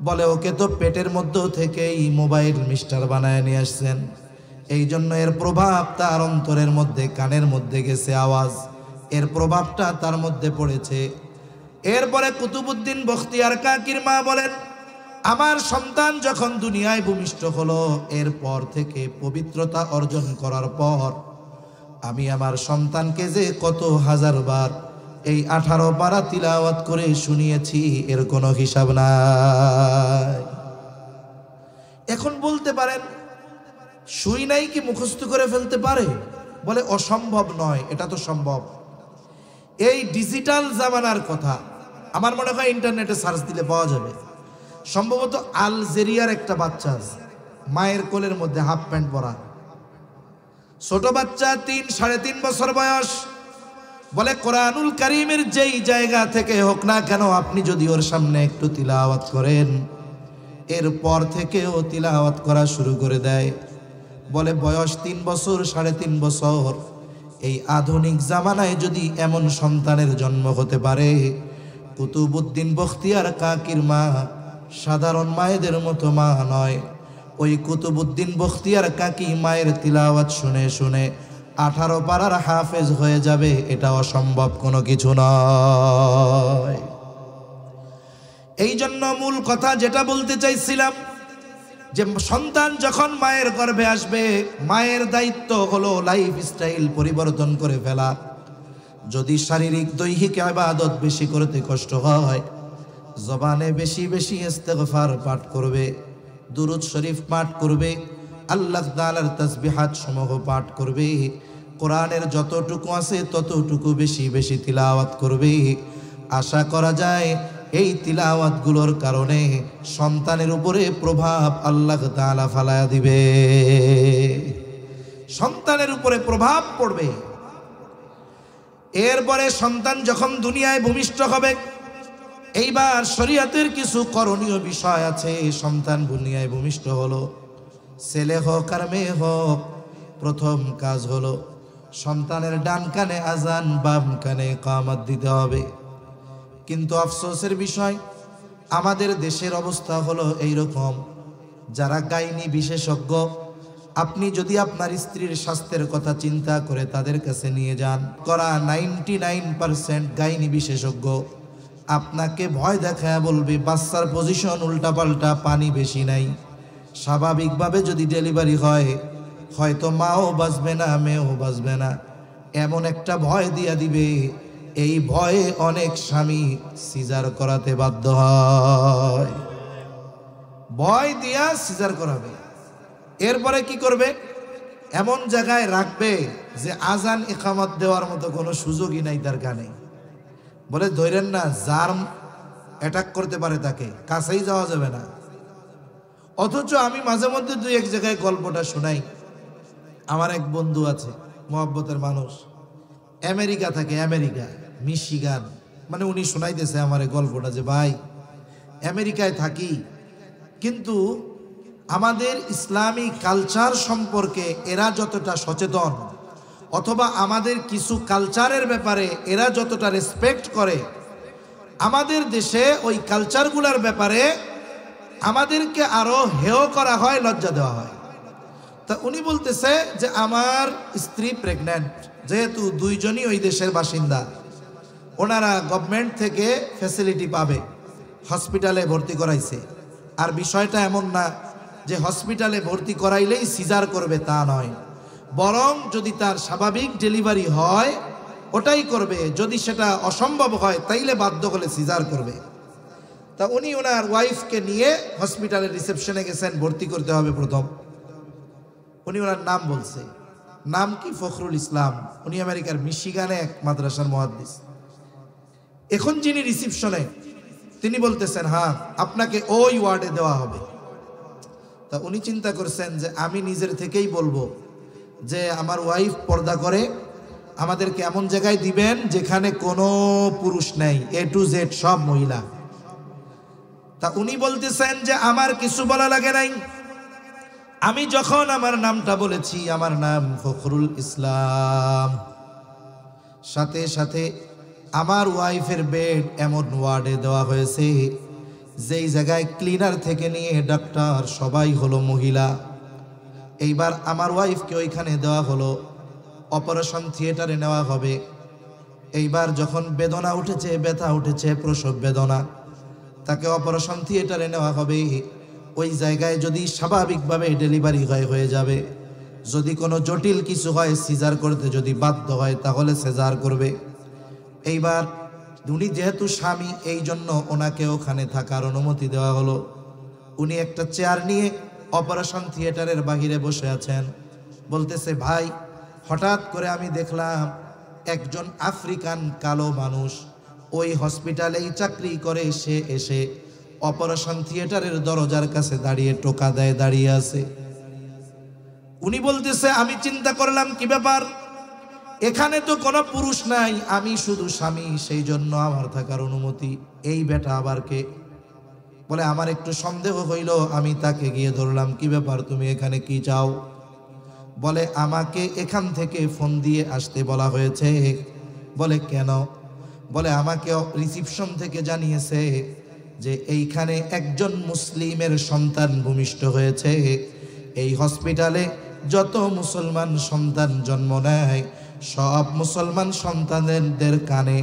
বলে, ওকে তো পেটের মধ্যে থেকেই মোবাইল মিস্টার বানায় নিয়ে আসছেন, এই জন্য এর প্রভাব তার অন্তরের মধ্যে, কানের মধ্যে গেছে আওয়াজ, এর প্রভাবটা তার মধ্যে পড়েছে। এরপরে কুতুবউদ্দিন বখতিয়ার কাকির মা বলেন, আমার সন্তান যখন দুনিয়ায় ভূমিষ্ঠ হলো, এরপর থেকে পবিত্রতা অর্জন করার পর আমি আমার সন্তানকে যে কত হাজারবার এই 18 পারা তিলাওয়াত করে শুনিয়েছি, এর কোনো হিসাব নাই। এখন বলতে পারেন, শুই নাই কি মুখস্থ করে ফেলতে পারে? বলে, অসম্ভব নয়, এটা তো সম্ভব। এই ডিজিটাল জামানার কথা আমার মনে হয় ইন্টারনেটে সার্চ দিলে পাওয়া যাবে। সম্ভবত আলজেরিয়ার একটা বাচ্চা আছে, মায়ের কোলের মধ্যে হাফ প্যান্ট পরা, ছোট বাচ্চা, 3-3.5 বছর বয়স। বলে, কোরআনুল কারীমের যেই জায়গা থেকে হোক না কেন, আপনি যদি ওর সামনে একটু তিলাওয়াত করেন, এরপর থেকেও তিলাওয়াত করা শুরু করে দেয়। বলে, বয়স 3 বছর, 3.5 বছর, এই আধুনিক জামানায় যদি এমন সন্তানের জন্ম হতে পারে, কুতুবউদ্দিন বখতিয়ার কাকির মা সাধারণ মায়েদের মতো মা নয়। ওই কুতুবউদ্দিন বখতিয়ার কাকি মায়ের তিলাওয়াত শুনে শুনে 18 পারার হাফেজ হয়ে যাবে, এটা অসম্ভব কোনো কিছু নয়। এই জন্য মূল কথা যেটা বলতে চাইছিলাম, যে সন্তান যখন মায়ের গর্ভে আসবে, মায়ের দায়িত্ব হলো লাইফ স্টাইল পরিবর্তন করে ফেলা। যদি শারীরিক দৈহিক ইবাদত বেশি করতে কষ্ট হয়, জবানে বেশি বেশি ইস্তেগফার পাঠ করবে, দুরূদ শরীফ পাঠ করবে, আল্লাহ তাআলার তাসবিহাত সমূহ পাঠ করবে, কোরআনের যতটুকু আছে ততটুকু বেশি বেশি তিলাওয়াত করবে। আশা করা যায় এই তিলাওয়াতগুলোর কারণে সন্তানের উপরে প্রভাব আল্লাহ তাআলা ফালায়া দিবে, সন্তানের উপরে প্রভাব পড়বে। এরপরে সন্তান যখন দুনিয়ায় ভূমিষ্ঠ হবে, এইবার শরীয়তের কিছু করণীয় বিষয় আছে। সন্তান দুনিয়ায় ভূমিষ্ঠ হলো, ছেলে হোক আর মেয়ে হোক, প্রথম কাজ হলো সন্তানের ডান কানে আজান, বাম কানে ইকামত দিতে হবে। কিন্তু আফসোসের বিষয়, আমাদের দেশের অবস্থা হলো এইরকম, যারা গাইনি বিশেষজ্ঞ, আপনি যদি আপনার স্ত্রীর স্বাস্থ্যের কথা চিন্তা করে তাদের কাছে নিয়ে যান, করা 99% গাইনি বিশেষজ্ঞ আপনাকে ভয় দেখায় বলবে বাচ্চার পজিশন উল্টাপাল্টা, পানি বেশি নাই, স্বাভাবিকভাবে যদি ডেলিভারি হয় হয়তো মাও বাঁচবে না, মেয়েও বাঁচবে না, এমন একটা ভয় দিয়া দিবে। এই ভয়ে অনেক স্বামী সিজার করাতে বাধ্য হয়, ভয় দিয়া সিজার করাবে। এরপরে কি করবে? এমন জায়গায় রাখবে যে আজান ইকামত দেওয়ার মতো কোনো সুযোগই নাই তার কানে। বলে ধরেন না, জার্ম অ্যাটাক করতে পারে, তাকে কাছেই যাওয়া যাবে না। অথচ আমি মাঝে মধ্যে দুই এক জায়গায় গল্পটা শোনাই। আমার এক বন্ধু আছে, মহব্বতের মানুষ, আমেরিকা থাকে, আমেরিকা মিশিগান, মানে উনি শোনাইতেছে আমার এই গল্পটা, যে ভাই আমেরিকায় থাকি, কিন্তু আমাদের ইসলামী কালচার সম্পর্কে এরা যতটা সচেতন, অথবা আমাদের কিছু কালচারের ব্যাপারে এরা যতটা রেসপেক্ট করে, আমাদের দেশে ওই কালচারগুলোর ব্যাপারে আমাদেরকে আরো হেয় করা হয়, লজ্জা দেওয়া হয়। তা উনি বলতেছে যে আমার স্ত্রী প্রেগন্যান্ট, যেহেতু দুইজনই ওই দেশের বাসিন্দা, ওনারা গভর্নমেন্ট থেকে ফ্যাসিলিটি পাবে, হসপিটালে ভর্তি করাইছে। আর বিষয়টা এমন না যে হসপিটালে ভর্তি করাইলেই সিজার করবে, তা নয়, বরং যদি তার স্বাভাবিক ডেলিভারি হয় ওটাই করবে, যদি সেটা অসম্ভব হয় তাইলে বাধ্য হলে সিজার করবে। তা উনি ওনার ওয়াইফকে নিয়ে হসপিটালের রিসেপশনে গেছেন, ভর্তি করতে হবে প্রথম। উনি ওনার নাম বলছে, নাম কি? ফখরুল ইসলাম। উনি আমেরিকার মিশিগানে এক মাদ্রাসার মুহাদ্দিস। এখন যিনি রিসেপশনে, তিনি বলতেছেন হ্যাঁ আপনাকে ওই ওয়ার্ডে দেওয়া হবে। তা উনি চিন্তা করছেন যে আমি নিজের থেকেই বলবো যে আমার ওয়াইফ পর্দা করে, আমাদেরকে এমন জায়গায় দিবেন যেখানে কোনো পুরুষ নেই, A to Z সব মহিলা। তা উনি বলতেছেন যে আমার কিছু বলা লাগে নাই, আমি যখন আমার নামটা বলেছি, আমার নাম ফখরুল ইসলাম, সাথে সাথে আমার ওয়াইফের বেড এমন ওয়ার্ডে দেওয়া হয়েছে যেই জায়গায় ক্লিনার থেকে নিয়ে ডাক্তার সবাই হলো মহিলা। এইবার আমার ওয়াইফকে ওইখানে দেওয়া হলো, অপারেশন থিয়েটারে নেওয়া হবে। এইবার যখন বেদনা উঠেছে, ব্যথা উঠেছে, প্রসব বেদনা, তাকে অপারেশন থিয়েটারে নেওয়া হবে। ওই জায়গায় যদি স্বাভাবিকভাবে ডেলিভারি হয়ে যাবে, যদি কোনো জটিল কিছু হয়, সিজার করতে যদি বাধ্য হয় তাহলে সিজার করবে। এইবার উনি যেহেতু স্বামী, এই জন্য ওনাকে ওখানে থাকার অনুমতি দেওয়া হলো। উনি একটা চেয়ার নিয়ে অপারেশন থিয়েটারের বাহিরে বসে আছেন, বলতেছে ভাই হঠাৎ করে আমি দেখলাম একজন আফ্রিকান কালো মানুষ ওই হসপিটালেই চাকরি করে, সে এসে অপারেশন থিয়েটারের দরজার কাছে দাঁড়িয়ে টোকা দেয়, দাঁড়িয়ে আছে। উনি বলতেছে আমি চিন্তা করলাম কি ব্যাপার, এখানে তো কোনো পুরুষ নাই, আমি শুধু স্বামী, সেই জন্য আমার থাকার অনুমতি। এই বেটা আবার কে? বলে আমার একটু সন্দেহ হইল, আমি তাকে গিয়ে ধরলাম, কি ব্যাপার তুমি এখানে কি চাও? বলে আমাকে এখান থেকে ফোন দিয়ে আসতে বলা হয়েছে। বলে কেন? বলে আমাকে রিসিপশন থেকে জানিয়েছে যে এইখানে একজন মুসলিমের সন্তান ভূমিষ্ঠ হয়েছে। এই হসপিটালে যত মুসলমান সন্তান জন্ম নেয় সব মুসলমান সন্তানদের কানে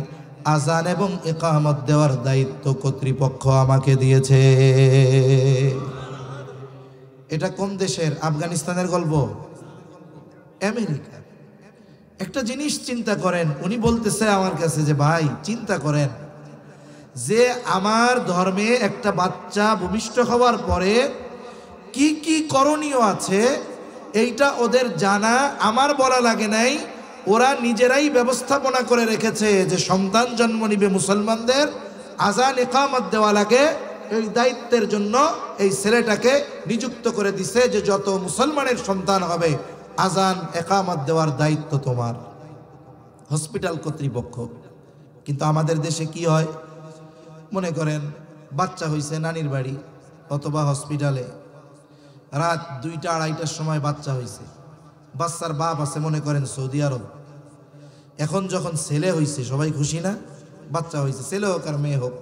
আজান এবং ইকামত দেওয়ার দায়িত্ব কর্তৃপক্ষ আমাকে দিয়েছে। এটা কোন দেশের? আফগানিস্তানের গল্প? আমেরিকা। একটা জিনিস চিন্তা করেন, উনি বলতেছে আমার কাছে যে ভাই চিন্তা করেন যে আমার ধর্মে একটা বাচ্চা ভূমিষ্ঠ হওয়ার পরে কি কি করণীয় আছে এইটা ওদের জানা, আমার বলা লাগে নাই। ওরা নিজেরাই ব্যবস্থাপনা করে রেখেছে যে সন্তান জন্ম নিবে মুসলমানদের, আজান ইকামত দেওয়া লাগে। এই দায়িত্বের জন্য এই ছেলেটাকে নিযুক্ত করে দিছে যে যত মুসলমানের সন্তান হবে আজান ইকামত দেওয়ার দায়িত্ব তোমার, হসপিটাল কর্তৃপক্ষ। কিন্তু আমাদের দেশে কি হয়? মনে করেন বাচ্চা হইছে নানির বাড়ি অথবা হসপিটালে, রাত 2টা-2:30টার সময় বাচ্চা হইছে। বাচ্চার বাপ আছে মনে করেন সৌদি আরব। এখন যখন ছেলে হইছে সবাই খুশি না? বাচ্চা হইছে, ছেলে হোক আর মেয়ে হোক,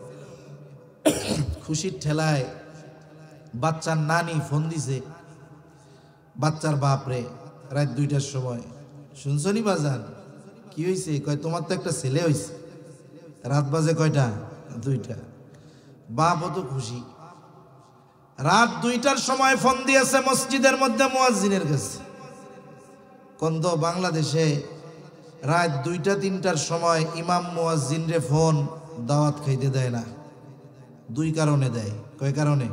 খুশির ঠেলায় বাচ্চার নানি ফোন দিছে বাচ্চার বাপরে রাত 2টার সময়, শুনছনি বাজান কি হয়েছে? কয় তোমার তো একটা ছেলে হয়েছে। রাত বাজে কয়টা? 2টা। বাপও তো খুশি। রাত 2টার সময় ফোন দিয়েছে মসজিদের মধ্যে মুয়াজ্জিনের কাছে। কোন তো বাংলাদেশে রাত 2টা-3টার সময় ইমাম মুয়াজ্জিনরে ফোন দাওয়াত খাইতে দেয় না। 2 কারণে দেয়। কয় কারণে?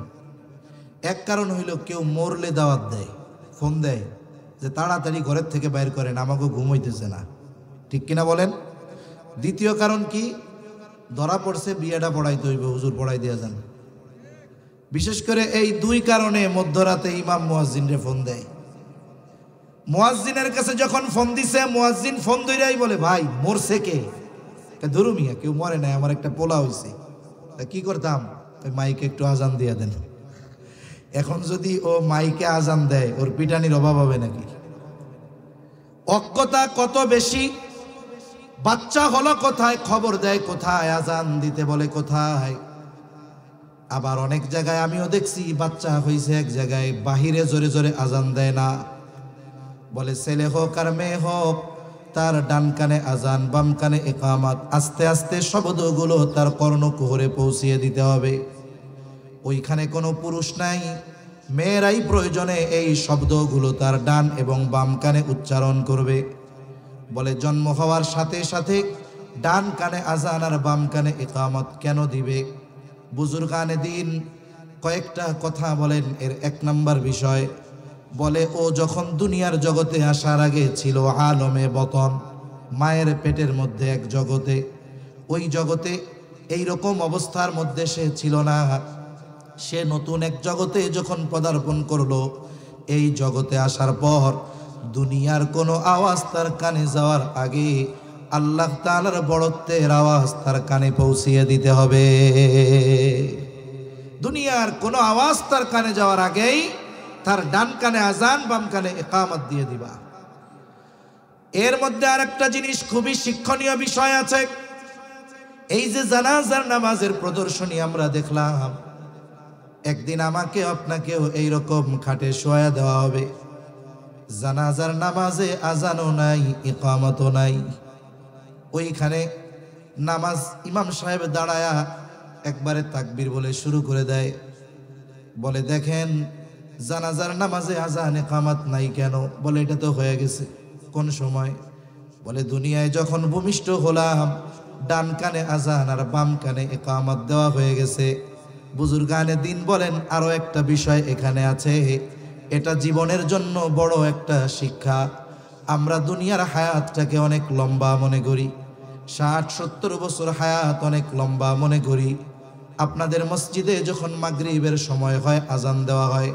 এক কারণ হইল কেউ মরলে দাওয়াত দেয়, ফোন দেয় যে তাড়াতাড়ি ঘরের থেকে বাইর করেন, আমাকে ঘুমাইতেছে না। ঠিক কিনা বলেন? দ্বিতীয় কারণ কি? ধরা পড়ছে বিয়েটা পড়াইতে হইবে, হুজুর পড়াই দিয়া যান। বিশেষ করে এই 2 কারণে মধ্যরাতে ইমাম মুয়াজ্জিনরে ফোন দেয়। মুয়াজ্জিনের কাছে যখন ফোন দিছে, মুয়াজ্জিন ফোন ধইরাই বলে ভাই মরছে কে? ধরু মিয়া কেউ মরে নাই, আমার একটা পোলা হইছে। তা কি করতাম? ওই মাইকে একটু আজান দিয়ে দেন। এখন যদি ও মাইকে আজান দেয় ওর পিটানির অভাব হবে নাকি? অজ্ঞতা কত বেশি। বাচ্চা হলো কোথায়, খবর দেয় কোথায়, আজান দিতে বলে কোথায়। আবার অনেক জায়গায় আমিও দেখছি বাচ্চা হয়েছে এক জায়গায়, বাহিরে জোরে জোরে আজান দেয় না, বলে ছেলে হোক আর মেয়ে হোক তার ডান কানে আজান বাম কানে ইকামত, আস্তে আস্তে শব্দগুলো তার কর্ণকুহরে পৌঁছিয়ে দিতে হবে। ওইখানে কোনো পুরুষ নাই, মেয়েরাই প্রয়োজনে এই শব্দগুলো তার ডান এবং বাম কানে উচ্চারণ করবে। বলে জন্ম হওয়ার সাথে সাথে ডান কানে আজান আর বাম কানে ইকামত কেন দিবে? বুজুর্গানে দিন কয়েকটা কথা বলেন। এর 1 নম্বর বিষয় বলে ও যখন দুনিয়ার জগতে আসার আগে ছিল আলমে বতন, মায়ের পেটের মধ্যে এক জগতে। ওই জগতে এই রকম অবস্থার মধ্যে সে ছিল না। সে নতুন এক জগতে যখন পদার্পণ করলো, এই জগতে আসার পর দুনিয়ার কোনো আওয়াজ তার কানে যাওয়ার আগে আল্লাহ তাআলার বড়ত্বের আওয়াজ তার কানে পৌঁছিয়ে দিতে হবে। দুনিয়ার কোনো আওয়াজ তার কানে যাওয়ার আগেই তার ডান কানে আজান বাম কানে ইকামত দিয়ে দিবা। এর মধ্যে আরেকটা জিনিস খুবই শিক্ষণীয় বিষয় আছে। এই যে জানাজার নামাজের প্রদর্শনী আমরা দেখলাম, একদিন আমাকে আপনাকেও এইরকম খাটে শোয়া দেওয়া হবে। জানাজার নামাজে আজানও নাই ইকামতও নাই। ওইখানে নামাজ ইমাম সাহেব দাঁড়ায়া একবারে তাকবীর বলে শুরু করে দেয়। বলে দেখেন জানাজার নামাজে আজান ইকামত নাই কেন? বলে এটা তো হয়ে গেছে। কোন সময়? বলে দুনিয়ায় যখন ভূমিষ্ঠ হলাম ডান কানে আজান আর বাম কানে ইকামত দেওয়া হয়ে গেছে। বুজুর্গানে দিন বলেন আরো একটা বিষয় এখানে আছে, এটা জীবনের জন্য বড় একটা শিক্ষা। আমরা দুনিয়ার হায়াতটাকে অনেক লম্বা মনে করি, 60-70 বছর হায়াত অনেক লম্বা মনে করি। আপনাদের মসজিদে যখন মাগরিবের সময় হয় আজান দেওয়া হয়,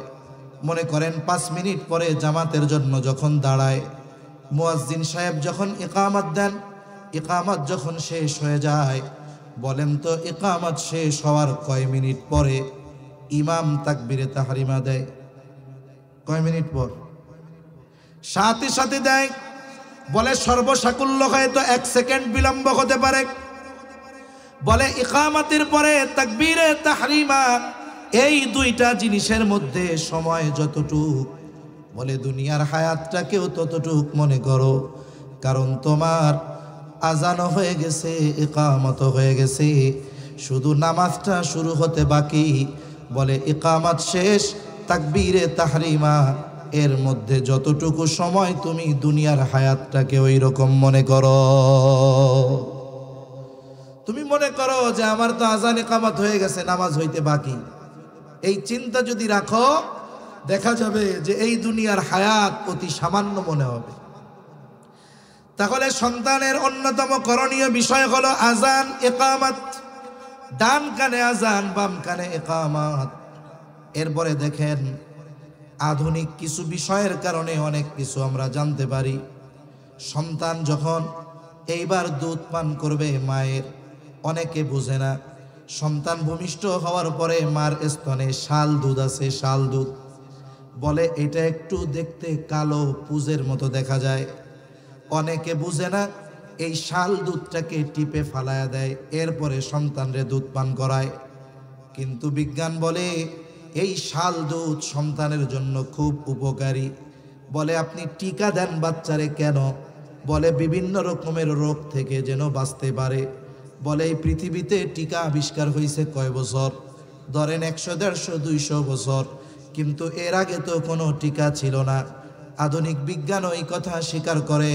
মনে করেন 5 মিনিট পরে জামাতের জন্য যখন দাঁড়ায়, মুয়াজ্জিন সাহেব যখন ইকামত দেন, ইকামত যখন শেষ হয়ে যায়, বলেন তো ইকামত শেষ হওয়ার কয় মিনিট পরে ইমাম তাকবীরে তাহরিমা দেয়? কয় মিনিট পর? সাথে সাথে দেয়। বলে সর্বসাকুল্য হয়তো 1 সেকেন্ড বিলম্ব হতে পারে। বলে ইকামতের পরে তাকবীরে তাহরিমা, এই দুইটা জিনিসের মধ্যে সময় যতটুক, বলে দুনিয়ার হায়াতটাকেও ততটুক মনে করো, কারণ তোমার আজানও হয়ে গেছে, ইকামত হয়ে গেছে, শুধু নামাজটা শুরু হতে বাকি। বলে ইকামত শেষ, তাকবীরে তাহরিমা, এর মধ্যে যতটুকু সময় তুমি দুনিয়ার হায়াতটাকে ওই রকম মনে করো। তুমি মনে করো যে আমার তো আজান ইকামত হয়ে গেছে, নামাজ হইতে বাকি। এই চিন্তা যদি রাখো, দেখা যাবে যে এই দুনিয়ার হায়াত অতি সামান্য মনে হবে। তাহলে সন্তানের অন্যতম করণীয় বিষয় হলো আজান ইকামত। ডান কানে আজান, বাম কানে ইকামত। এরপরে দেখেন, আধুনিক কিছু বিষয়ের কারণে অনেক কিছু আমরা জানতে পারি। সন্তান যখন এইবার দুধ পান করবে মায়ের, অনেকে বুঝে না, সন্তান ভূমিষ্ঠ হওয়ার পরে মার স্তনে শাল দুধ আছে, শাল দুধ। বলে এটা একটু দেখতে কালো পুজের মতো দেখা যায়। অনেকে বুঝে না, এই শাল দুধটাকে টিপে ফালায়া দেয়, এরপরে সন্তানরে দুধ পান করায়। কিন্তু বিজ্ঞান বলে এই শাল দুধ সন্তানের জন্য খুব উপকারী। বলে আপনি টিকা দেন বাচ্চারে কেন? বলে বিভিন্ন রকমের রোগ থেকে যেন বাঁচতে পারে। বলে এই পৃথিবীতে টিকা আবিষ্কার হয়েছে কয় বছর? ধরেন 100, 150, 200 বছর, কিন্তু এর আগে তো কোনো টিকা ছিল না। আধুনিক বিজ্ঞান ওই কথা স্বীকার করে,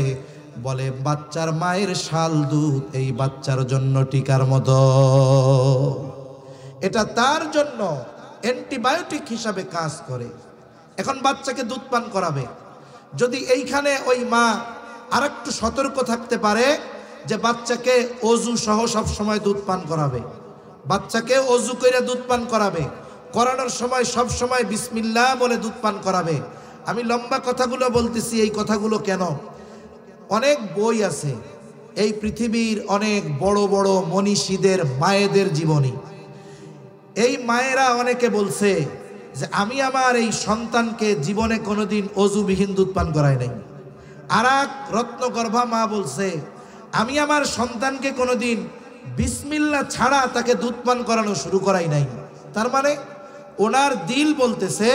বলে বাচ্চার মায়ের শাল দুধ এই বাচ্চার জন্য টিকার মতো। এটা তার জন্য অ্যান্টিবায়োটিক হিসাবে কাজ করে। এখন বাচ্চাকে দুধ পান করাবে, যদি এইখানে ওই মা আরেকটু সতর্ক থাকতে পারে যে বাচ্চাকে অজু সহ সব সময় দুধ পান করাবে, বাচ্চাকে অজু করে দুধ পান করাবে, করানোর সময় সব সময় বিসমিল্লাহ বলে দুধ পান করাবে। আমি লম্বা কথাগুলো বলতেছি, এই কথাগুলো কেন? অনেক বই আছে, এই পৃথিবীর অনেক বড় বড় মনীষীদের মায়েদের জীবনী। এই মায়েরা অনেকে বলছে যে আমি আমার এই সন্তানকে জীবনে কোনোদিন অজুবিহীন দুধ পান করাই নাই। আর এক রত্নগর্ভা মা বলছে আমি আমার সন্তানকে কোনোদিন বিসমিল্লাহ ছাড়া তাকে দুধ পান করানো শুরু করাই নাই। তার মানে ওনার দিল বলতেছে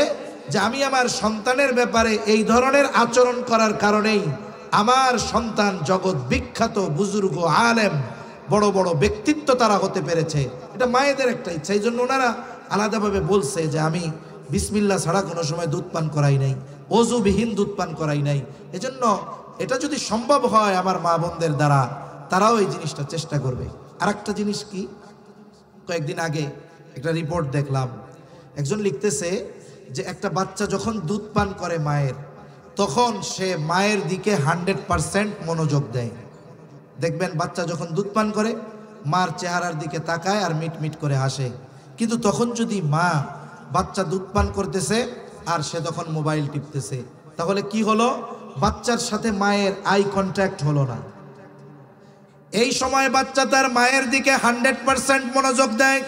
যে আমি আমার সন্তানের ব্যাপারে এই ধরনের আচরণ করার কারণেই আমার সন্তান জগৎ বিখ্যাত বুজুর্গ আলেম বড় বড় ব্যক্তিত্ব তারা হতে পেরেছে। এটা মায়েদের একটা ইচ্ছা, এই জন্য ওনারা আলাদাভাবে বলছে যে আমি বিসমিল্লাহ ছাড়া কোনো সময় দুধ পান করাই নাই, অজুবিহীন দুধ পান করাই নাই। এজন্য এটা যদি সম্ভব হয় আমার মা বোনদের দ্বারা, তারাও এই জিনিসটা চেষ্টা করবে। আর একটা জিনিস কি, কয়েকদিন আগে একটা রিপোর্ট দেখলাম, একজন লিখতেছে যে একটা বাচ্চা যখন দুধ পান করে মায়ের, তখন সে মায়ের দিকে 100% মনোযোগ দেয়। দেখবেন বাচ্চা যখন দুধ পান করে মার চেহারার দিকে তাকায় আর মিটমিট করে হাসে। কিন্তু তখন যদি মা, বাচ্চা দুধ পান করতেছে আর সে তখন মোবাইল টিপতেছে, তাহলে কি হলো? বাচ্চার সাথে মায়ের আই কন্ট্যাক্ট হলো না। এই সময় বাচ্চা তার মায়ের দিকে 100% মনোযোগ দেয়।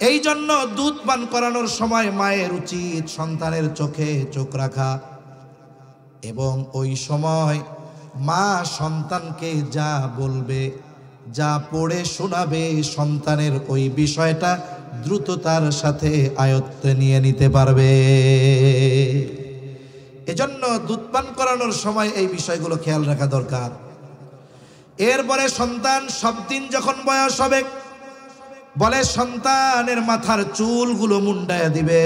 এই জন্য দুধ পান করানোর সময় মায়ের উচিত সন্তানের চোখে চোখ রাখা, এবং ওই সময় মা সন্তানকে যা বলবে, যা পড়ে শোনাবে, সন্তানের ওই বিষয়টা দ্রুততার সাথে আয়ত্তে নিয়ে নিতে পারবে। এজন্য দুধ পান করানোর সময় এই বিষয়গুলো খেয়াল রাখা দরকার। এরপরে সন্তান সব দিন যখন বয়স হবে, বলে সন্তানের মাথার চুলগুলো মুন্ডায়া দিবে।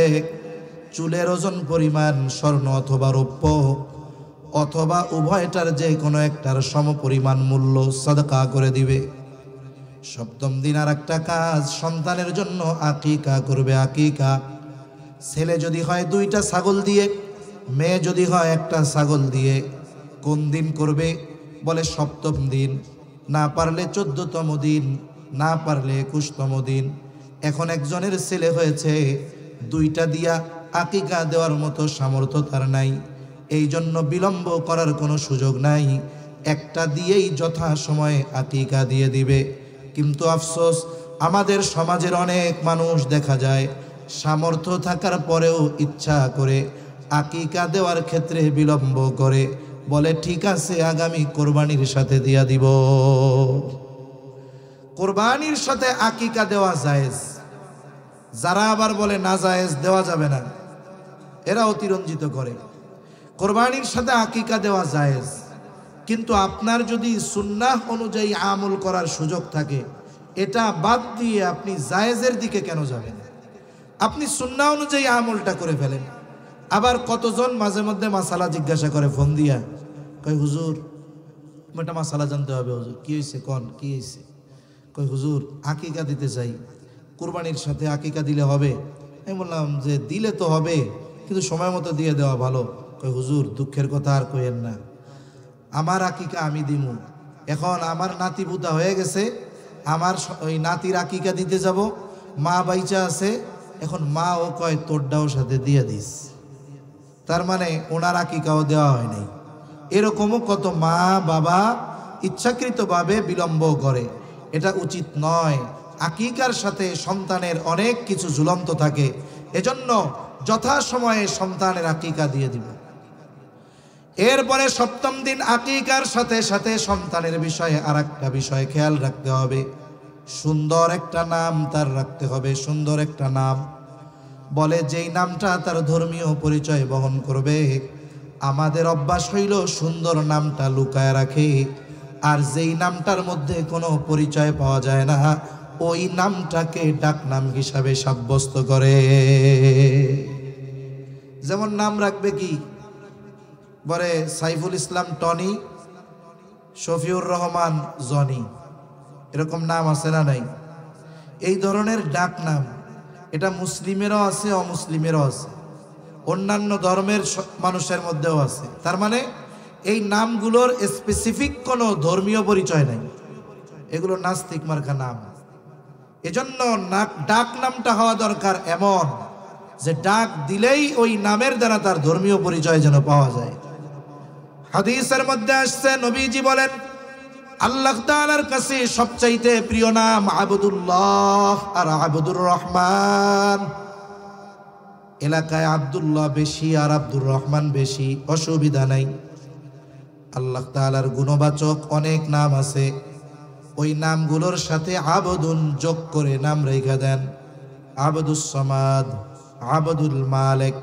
চুলের ওজন পরিমাণ স্বর্ণ অথবা রৌপ্য অথবা উভয়টার যে কোনো একটার সমপরিমাণ মূল্য সাদকা করে দিবে। সপ্তম দিন আর একটা কাজ, সন্তানের জন্য আকিকা করবে। আকিকা, ছেলে যদি হয় 2টা ছাগল দিয়ে, মেয়ে যদি হয় 1টা ছাগল দিয়ে। কোন দিন করবে? বলে সপ্তম দিন, না পারলে 14তম দিন, না পারলে 21তম দিন। এখন একজনের ছেলে হয়েছে, 2টা দিয়া আকিকা দেওয়ার মতো সামর্থ্য তার নাই, এই জন্য বিলম্ব করার কোনো সুযোগ নাই, 1টা দিয়েই যথা সময়ে আকিকা দিয়ে দিবে। কিন্তু আফসোস, আমাদের সমাজের অনেক মানুষ দেখা যায় সামর্থ্য থাকার পরেও ইচ্ছা করে আকিকা দেওয়ার ক্ষেত্রে বিলম্ব করে, বলে ঠিক আছে আগামী কোরবানির সাথে দিয়া দিব। কোরবানির সাথে আকিকা দেওয়া জায়েজ। যারা আবার বলে না জায়েজ, দেওয়া যাবে না, এরা অতিরঞ্জিত করে। কোরবানির সাথে আকিকা দেওয়া জায়েজ, কিন্তু আপনার যদি সুন্নাহ অনুযায়ী আমল করার সুযোগ থাকে, এটা বাদ দিয়ে আপনি জায়েজের দিকে কেন যাবেন? আপনি সুন্নাহ অনুযায়ী আমলটা করে ফেলেন। আবার কতজন মাঝে মধ্যে মাসালা জিজ্ঞাসা করে ফোন দিয়া, কই হুজুর একটা মাসালা জানতে হবে, হুজুর কি হয়েছে কন, কি হয়েছে? কই হুজুর আকিকা দিতে চাই, কুরবানির সাথে আকিকা দিলে হবে? আমি বললাম যে দিলে তো হবে, কিন্তু সময় মতো দিয়ে দেওয়া ভালো। কই হুজুর দুঃখের কথা আর কইেন না, আমার আকিকা আমি দিমু, এখন আমার নাতি বুতা হয়ে গেছে, আমার ওই নাতির আকিকা দিতে যাব, মা বাইচা আছে, এখন মা ও কয় তোরটাও সাথে দিয়ে দিস, তার মানে ওনার আকিকাও দেওয়া হয় নাই। এরকমও কত মা বাবা ইচ্ছাকৃতভাবে বিলম্ব করে, এটা উচিত নয়। আকিকার সাথে সন্তানের অনেক কিছু ঝুলন্ত থাকে, এজন্য যথাসময়ে সন্তানের আকিকা দিয়ে দিব। এরপরে সপ্তম দিন আকিকার সাথে সাথে সন্তানের বিষয়ে আর একটা বিষয় খেয়াল রাখতে হবে, সুন্দর একটা নাম তার রাখতে হবে। সুন্দর একটা নাম বলে যেই নামটা তার ধর্মীয় পরিচয় বহন করবে। আমাদের অভ্যাস হইল সুন্দর নামটা লুকায় রাখে, আর যেই নামটার মধ্যে কোনো পরিচয় পাওয়া যায় না, ওই নামটাকে ডাকনাম হিসাবে সাব্যস্ত করে। যেমন নাম রাখবে কি, বলে সাইফুল ইসলাম টনি, শফিউর রহমান জনি, এরকম নাম আছে না নাই? এই ধরনের ডাক নাম, এটা মুসলিমেরও আছে অমুসলিমেরও আছে, অন্যান্য ধর্মের মানুষের মধ্যেও আছে। তার মানে এই নামগুলোর স্পেসিফিক কোনো ধর্মীয় পরিচয় নাই, এগুলো নাস্তিক মার্কা নাম। এজন্য ডাক নামটা হওয়া দরকার এমন যে ডাক দিলেই ওই নামের দ্বারা তার ধর্মীয় পরিচয় যেন পাওয়া যায়। হাদিসের মধ্যে আসছে, নবীজি বলেন আল্লাহ তাআলার কাছে সবচাইতে প্রিয় নাম আবদুল্লাহ আর আবদুর রহমান। এলাকায় আব্দুল্লাহ বেশি আর আব্দুর রহমান বেশি, অসুবিধা নাই। আল্লাহ তাআলার গুণবাচক অনেক নাম আছে, ওই নামগুলোর সাথে আবদুন যোগ করে নাম রেখে দেন। আবদুস সামাদ, আবদুল মালিক,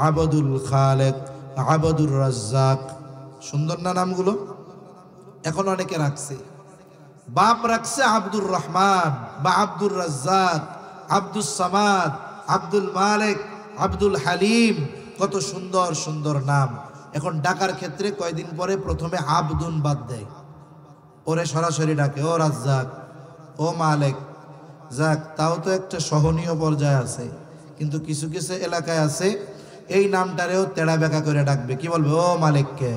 আবদুল খালেক, আবদুর রাজ্জাক। সুন্দর না নামগুলো? এখন অনেকে রাখছে, বাপ রাখছে আব্দুর রহমান বা আব্দুর রাজ্জাক, আব্দুস সামাদ, আব্দুল মালিক, আব্দুল হালিম, কত সুন্দর সুন্দর নাম। এখন ডাকার ক্ষেত্রে কয়দিন পরে প্রথমে আব্দুন বাদ দেয়, ওরে সরাসরি ডাকে ও রাজ্জাক, ও মালিক। যাক, তাও তো একটা সহনীয় পর্যায়ে আছে। কিন্তু কিছু কিছু এলাকায় আছে এই নামটারেও তেড়া বেঁকা করে ডাকবে, কি বলবে, ও মালিককে,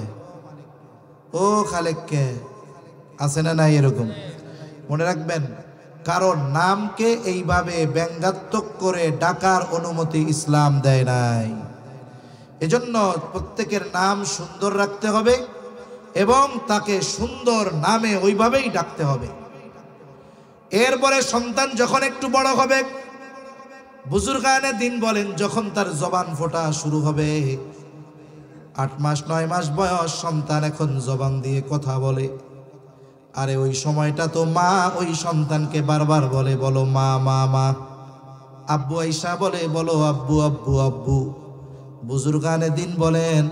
ও খালেককে, আছে না নাই এরকম? মনে রাখবেন, কারণ নামকে এইভাবে ব্যঙ্গাত্মক করে ডাকার অনুমতি ইসলাম দেয় নাই। এজন্য প্রত্যেকের নাম সুন্দর রাখতে হবে এবং তাকে সুন্দর নামে ওইভাবেই ডাকতে হবে। এরপরে সন্তান যখন একটু বড় হবে, বুজুর্গানে দিন বলেন, যখন তার জবান ফোটা শুরু হবে, 8 মাস 9 মাস বয়স, সন্তান এখন জবান দিয়ে কথা বলে। আরে ওই সময়টা তো মা ওই সন্তানকে বারবার বলে, বলো মা মা মা। আব্বু আইসা বলে, বলো আব্বু আব্বু আব্বু। বুজুর্গানে দিন বলেন,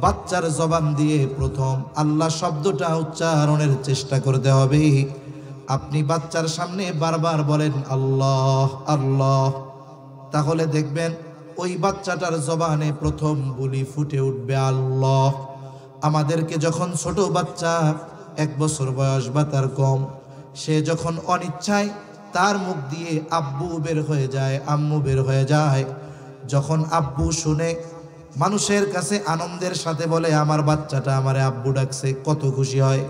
বাচ্চার জবান দিয়ে প্রথম আল্লাহ শব্দটা উচ্চারণের চেষ্টা করতে হবে। আপনি বাচ্চার সামনে বারবার বলেন আল্লাহ আল্লাহ, তাহলে দেখবেন ওই বাচ্চাটার জবানে প্রথম বুলি ফুটে উঠবে আল্লাহ। আমাদেরকে যখন ছোট বাচ্চা 1 বছর বয়স বা তার কম, সে যখন অনিচ্ছায় তার মুখ দিয়ে আব্বু বের হয়ে যায়, আম্মু বের হয়ে যায়, যখন আব্বু শুনে মানুষের কাছে আনন্দের সাথে বলে আমার বাচ্চাটা আমারে আব্বু ডাকছে, কত খুশি হয়।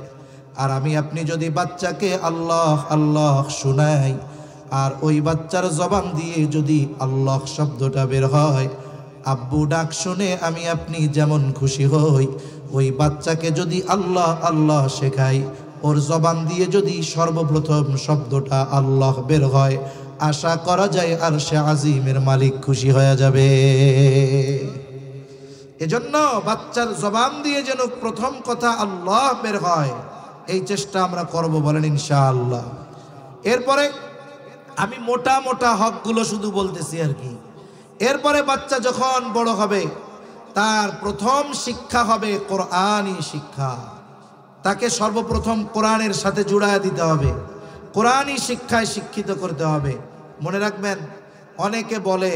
আর আমি আপনি যদি বাচ্চাকে আল্লাহ আল্লাহ শুনাই, আর ওই বাচ্চার জবান দিয়ে যদি আল্লাহ শব্দটা বের হয়, আব্বু ডাক শুনে আমি আপনি যেমন খুশি হই, ওই বাচ্চাকে যদি আল্লাহ আল্লাহ শেখাই, ওর জবান দিয়ে যদি সর্বপ্রথম শব্দটা আল্লাহ বের হয়, আশা করা যায় আরশে আজিমের মালিক খুশি হয়ে যাবে। এজন্য বাচ্চার জবান দিয়ে যেন প্রথম কথা আল্লাহ বের হয়, এই চেষ্টা আমরা করব, বলেন ইনশাআল্লাহ। এরপরে আমি মোটা মোটা হকগুলো শুধু বলতেছি আর কি। এরপরে বাচ্চা যখন বড় হবে তার প্রথম শিক্ষা হবে কোরআনী শিক্ষা। তাকে সর্বপ্রথম কোরআনের সাথে জুড়ায় দিতে হবে, কোরআনী শিক্ষায় শিক্ষিত করতে হবে। মনে রাখবেন, অনেকে বলে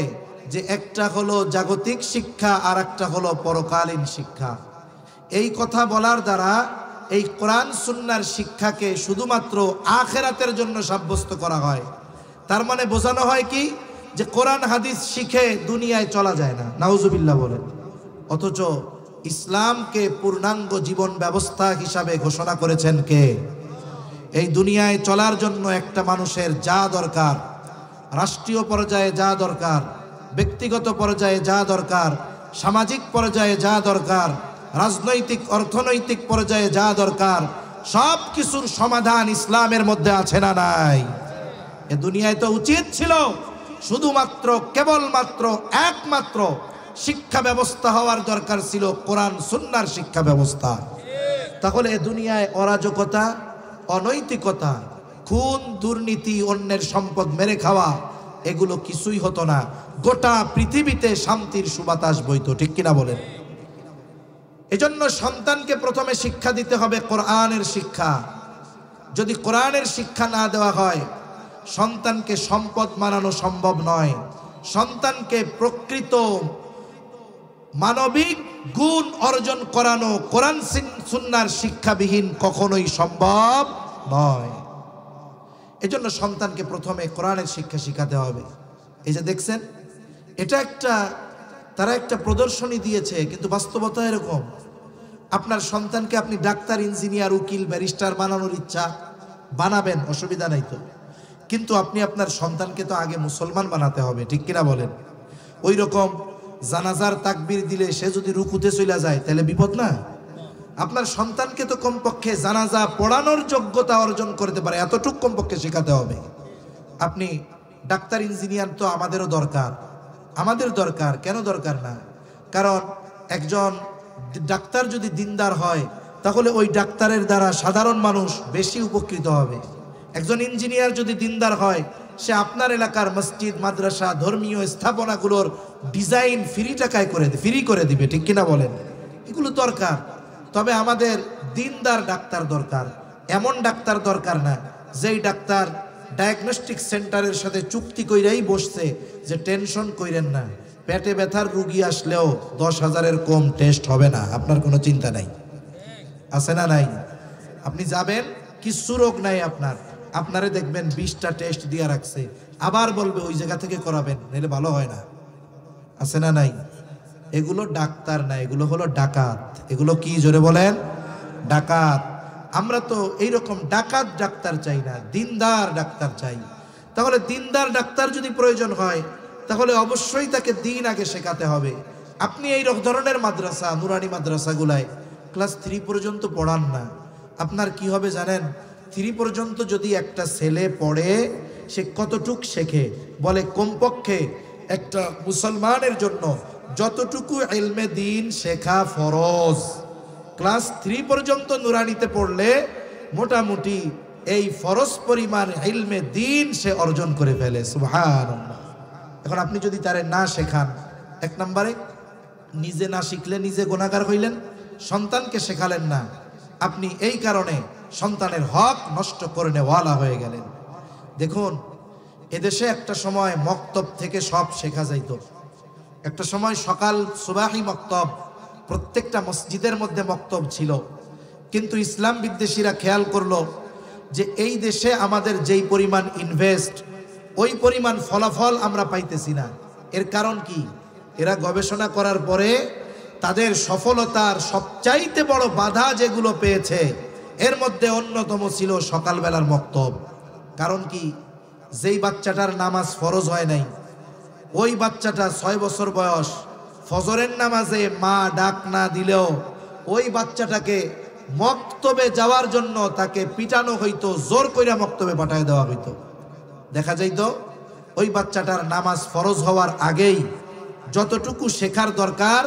যে একটা হলো জাগতিক শিক্ষা আর একটা হলো পরকালীন শিক্ষা। এই কথা বলার দ্বারা এই কোরআন সুন্নাহর শিক্ষাকে শুধুমাত্র আখিরাতের জন্য সাব্যস্ত করা হয়। তার মানে বোঝানো হয় কি, যে কোরআন হাদিস শিখে দুনিয়ায় চলা যায় না, নাউজুবিল্লাহ বলেন। অথচ ইসলামকে পূর্ণাঙ্গ জীবন ব্যবস্থা হিসাবে ঘোষণা করেছেন কে? এই দুনিয়ায় চলার জন্য একটা মানুষের যা দরকার, রাষ্ট্রীয় পর্যায়ে যা দরকার, ব্যক্তিগত পর্যায়ে যা দরকার, সামাজিক পর্যায়ে যা দরকার, রাজনৈতিক অর্থনৈতিক পর্যায়ে যা দরকার, সব কিছুর সমাধান ইসলামের মধ্যে আছে না নাই? এ দুনিয়ায় তো উচিত ছিল শুধুমাত্র কেবলমাত্র একমাত্র শিক্ষা ব্যবস্থা হওয়ার দরকার ছিল কোরআন সুন্নাহর শিক্ষা ব্যবস্থা। তাহলে এ দুনিয়ায় অরাজকতা, অনৈতিকতা, খুন, দুর্নীতি, অন্যের সম্পদ মেরে খাওয়া, এগুলো কিছুই হতো না। গোটা পৃথিবীতে শান্তির সুবাতাস বইতো, ঠিক কিনা বলেন? এজন্য সন্তানকে প্রথমে শিক্ষা দিতে হবে কোরআনের শিক্ষা। যদি কোরআনের শিক্ষা না দেওয়া হয়, সন্তানকে সম্পদ মানানো সম্ভব নয়। সন্তানকে প্রকৃত মানবিক গুণ অর্জন করানো কোরআন সুন্নাহর শিক্ষাবিহীন কখনোই সম্ভব নয়। এজন্য সন্তানকে প্রথমে কোরআনের শিক্ষা শিখাতে হবে। এই যে দেখছেন, এটা তারা একটা প্রদর্শনী দিয়েছে, কিন্তু বাস্তবতা এরকম। আপনার সন্তানকে আপনি ডাক্তার, ইঞ্জিনিয়ার, উকিল, ব্যারিস্টার বানানোর ইচ্ছা, বানাবেন, অসুবিধা নাই তো। কিন্তু আপনি আপনার সন্তানকে তো আগে মুসলমান বানাতে হবে, ঠিক কিনা বলেন? ওই রকম জানাজার তাকবীর দিলে সে যদি রুকুতে চলে যায় তাহলে বিপদ না? আপনার সন্তানকে তো কমপক্ষে জানাজা পড়ানোর যোগ্যতা অর্জন করতে পারে, এতটুকু কমপক্ষে শেখাতে হবে। আপনি ডাক্তার, ইঞ্জিনিয়ার তো আমাদেরও দরকার, আমাদের দরকার। কেন দরকার না? কারণ একজন ডাক্তার যদি দিনদার হয় তাহলে ওই ডাক্তারের দ্বারা সাধারণ মানুষ বেশি উপকৃত হবে। একজন ইঞ্জিনিয়ার যদি দিনদার হয়, সে আপনার এলাকার মসজিদ, মাদ্রাসা, ধর্মীয় স্থাপনাগুলোর ডিজাইন ফ্রি করে দিবে, ঠিক কিনা বলেন? এগুলো দরকার। তবে আমাদের দিনদার ডাক্তার দরকার। এমন ডাক্তার দরকার না যেই ডাক্তার ডায়াগনস্টিক সেন্টারের সাথে চুক্তি কইরাই বসছে যে টেনশন কইরেন না, পেটে ব্যথার রুগী আসলেও 10,000-এর কম টেস্ট হবে না, আপনার কোনো চিন্তা নাই। আছে না নাই? আপনি যাবেন, কিছু রোগ নাই আপনারে দেখবেন 20টা টেস্ট দিয়ে রাখছে, আবার বলবে ওই জায়গা থেকে করাবেন, নাহলে ভালো হয় না। আছে না নাই? এগুলো ডাক্তার না, এগুলো হলো ডাকাত। এগুলো কি, জোরে বলেন? ডাকাত। আমরা তো এইরকম ডাকাত ডাক্তার চাই না, দিনদার ডাক্তার চাই। তাহলে দিনদার ডাক্তার যদি প্রয়োজন হয়, তাহলে অবশ্যই তাকে দিন আগে শেখাতে হবে। আপনি এই ধরনের মাদ্রাসা, নুরানি মাদ্রাসাগুলায় ক্লাস 3 পর্যন্ত পড়ান না। আপনার কি হবে জানেন? 3 পর্যন্ত যদি একটা ছেলে পড়ে, সে কতটুক শেখে? বলে কমপক্ষে একটা মুসলমানের জন্য যতটুকু ইলমে দিন শেখা ফরজ, ক্লাস 3 পর্যন্ত নুরানিতে পড়লে মোটামুটি এই ফরজ পরিমাণ ইলমে দিন সে অর্জন করে ফেলে। সুবহানাল্লাহ। এখন আপনি যদি তারে না শেখান, এক নম্বরে নিজে না শিখলে নিজে গুনাহগার হইলেন, সন্তানকে শেখালেন না, আপনি এই কারণে সন্তানের হক নষ্ট করে নেওয়ালা হয়ে গেলেন। দেখুন, এদেশে একটা সময় মক্তব থেকে সব শেখা যাইত। একটা সময় সকাল সুবাহি মক্তব, প্রত্যেকটা মসজিদের মধ্যে মক্তব ছিল। কিন্তু ইসলাম বিদ্বেষীরা খেয়াল করলো যে এই দেশে আমাদের যেই পরিমাণ ইনভেস্ট, ওই পরিমাণ ফলাফল আমরা পাইতেছি না। এর কারণ কি? এরা গবেষণা করার পরে তাদের সফলতার সবচাইতে বড় বাধা যেগুলো পেয়েছে, এর মধ্যে অন্যতম ছিল সকালবেলার মক্তব। কারণ কি? যেই বাচ্চাটার নামাজ ফরজ হয় নাই, ওই বাচ্চাটা 6 বছর বয়স, ফজরের নামাজে মা ডাক না দিলেও ওই বাচ্চাটাকে মক্তবে যাওয়ার জন্য তাকে পিটানো হইতো, জোর কইরা মক্তবে পাঠায় দেওয়া হইতো। দেখা যাইত ওই বাচ্চাটার নামাজ ফরজ হওয়ার আগেই যতটুকু শেখার দরকার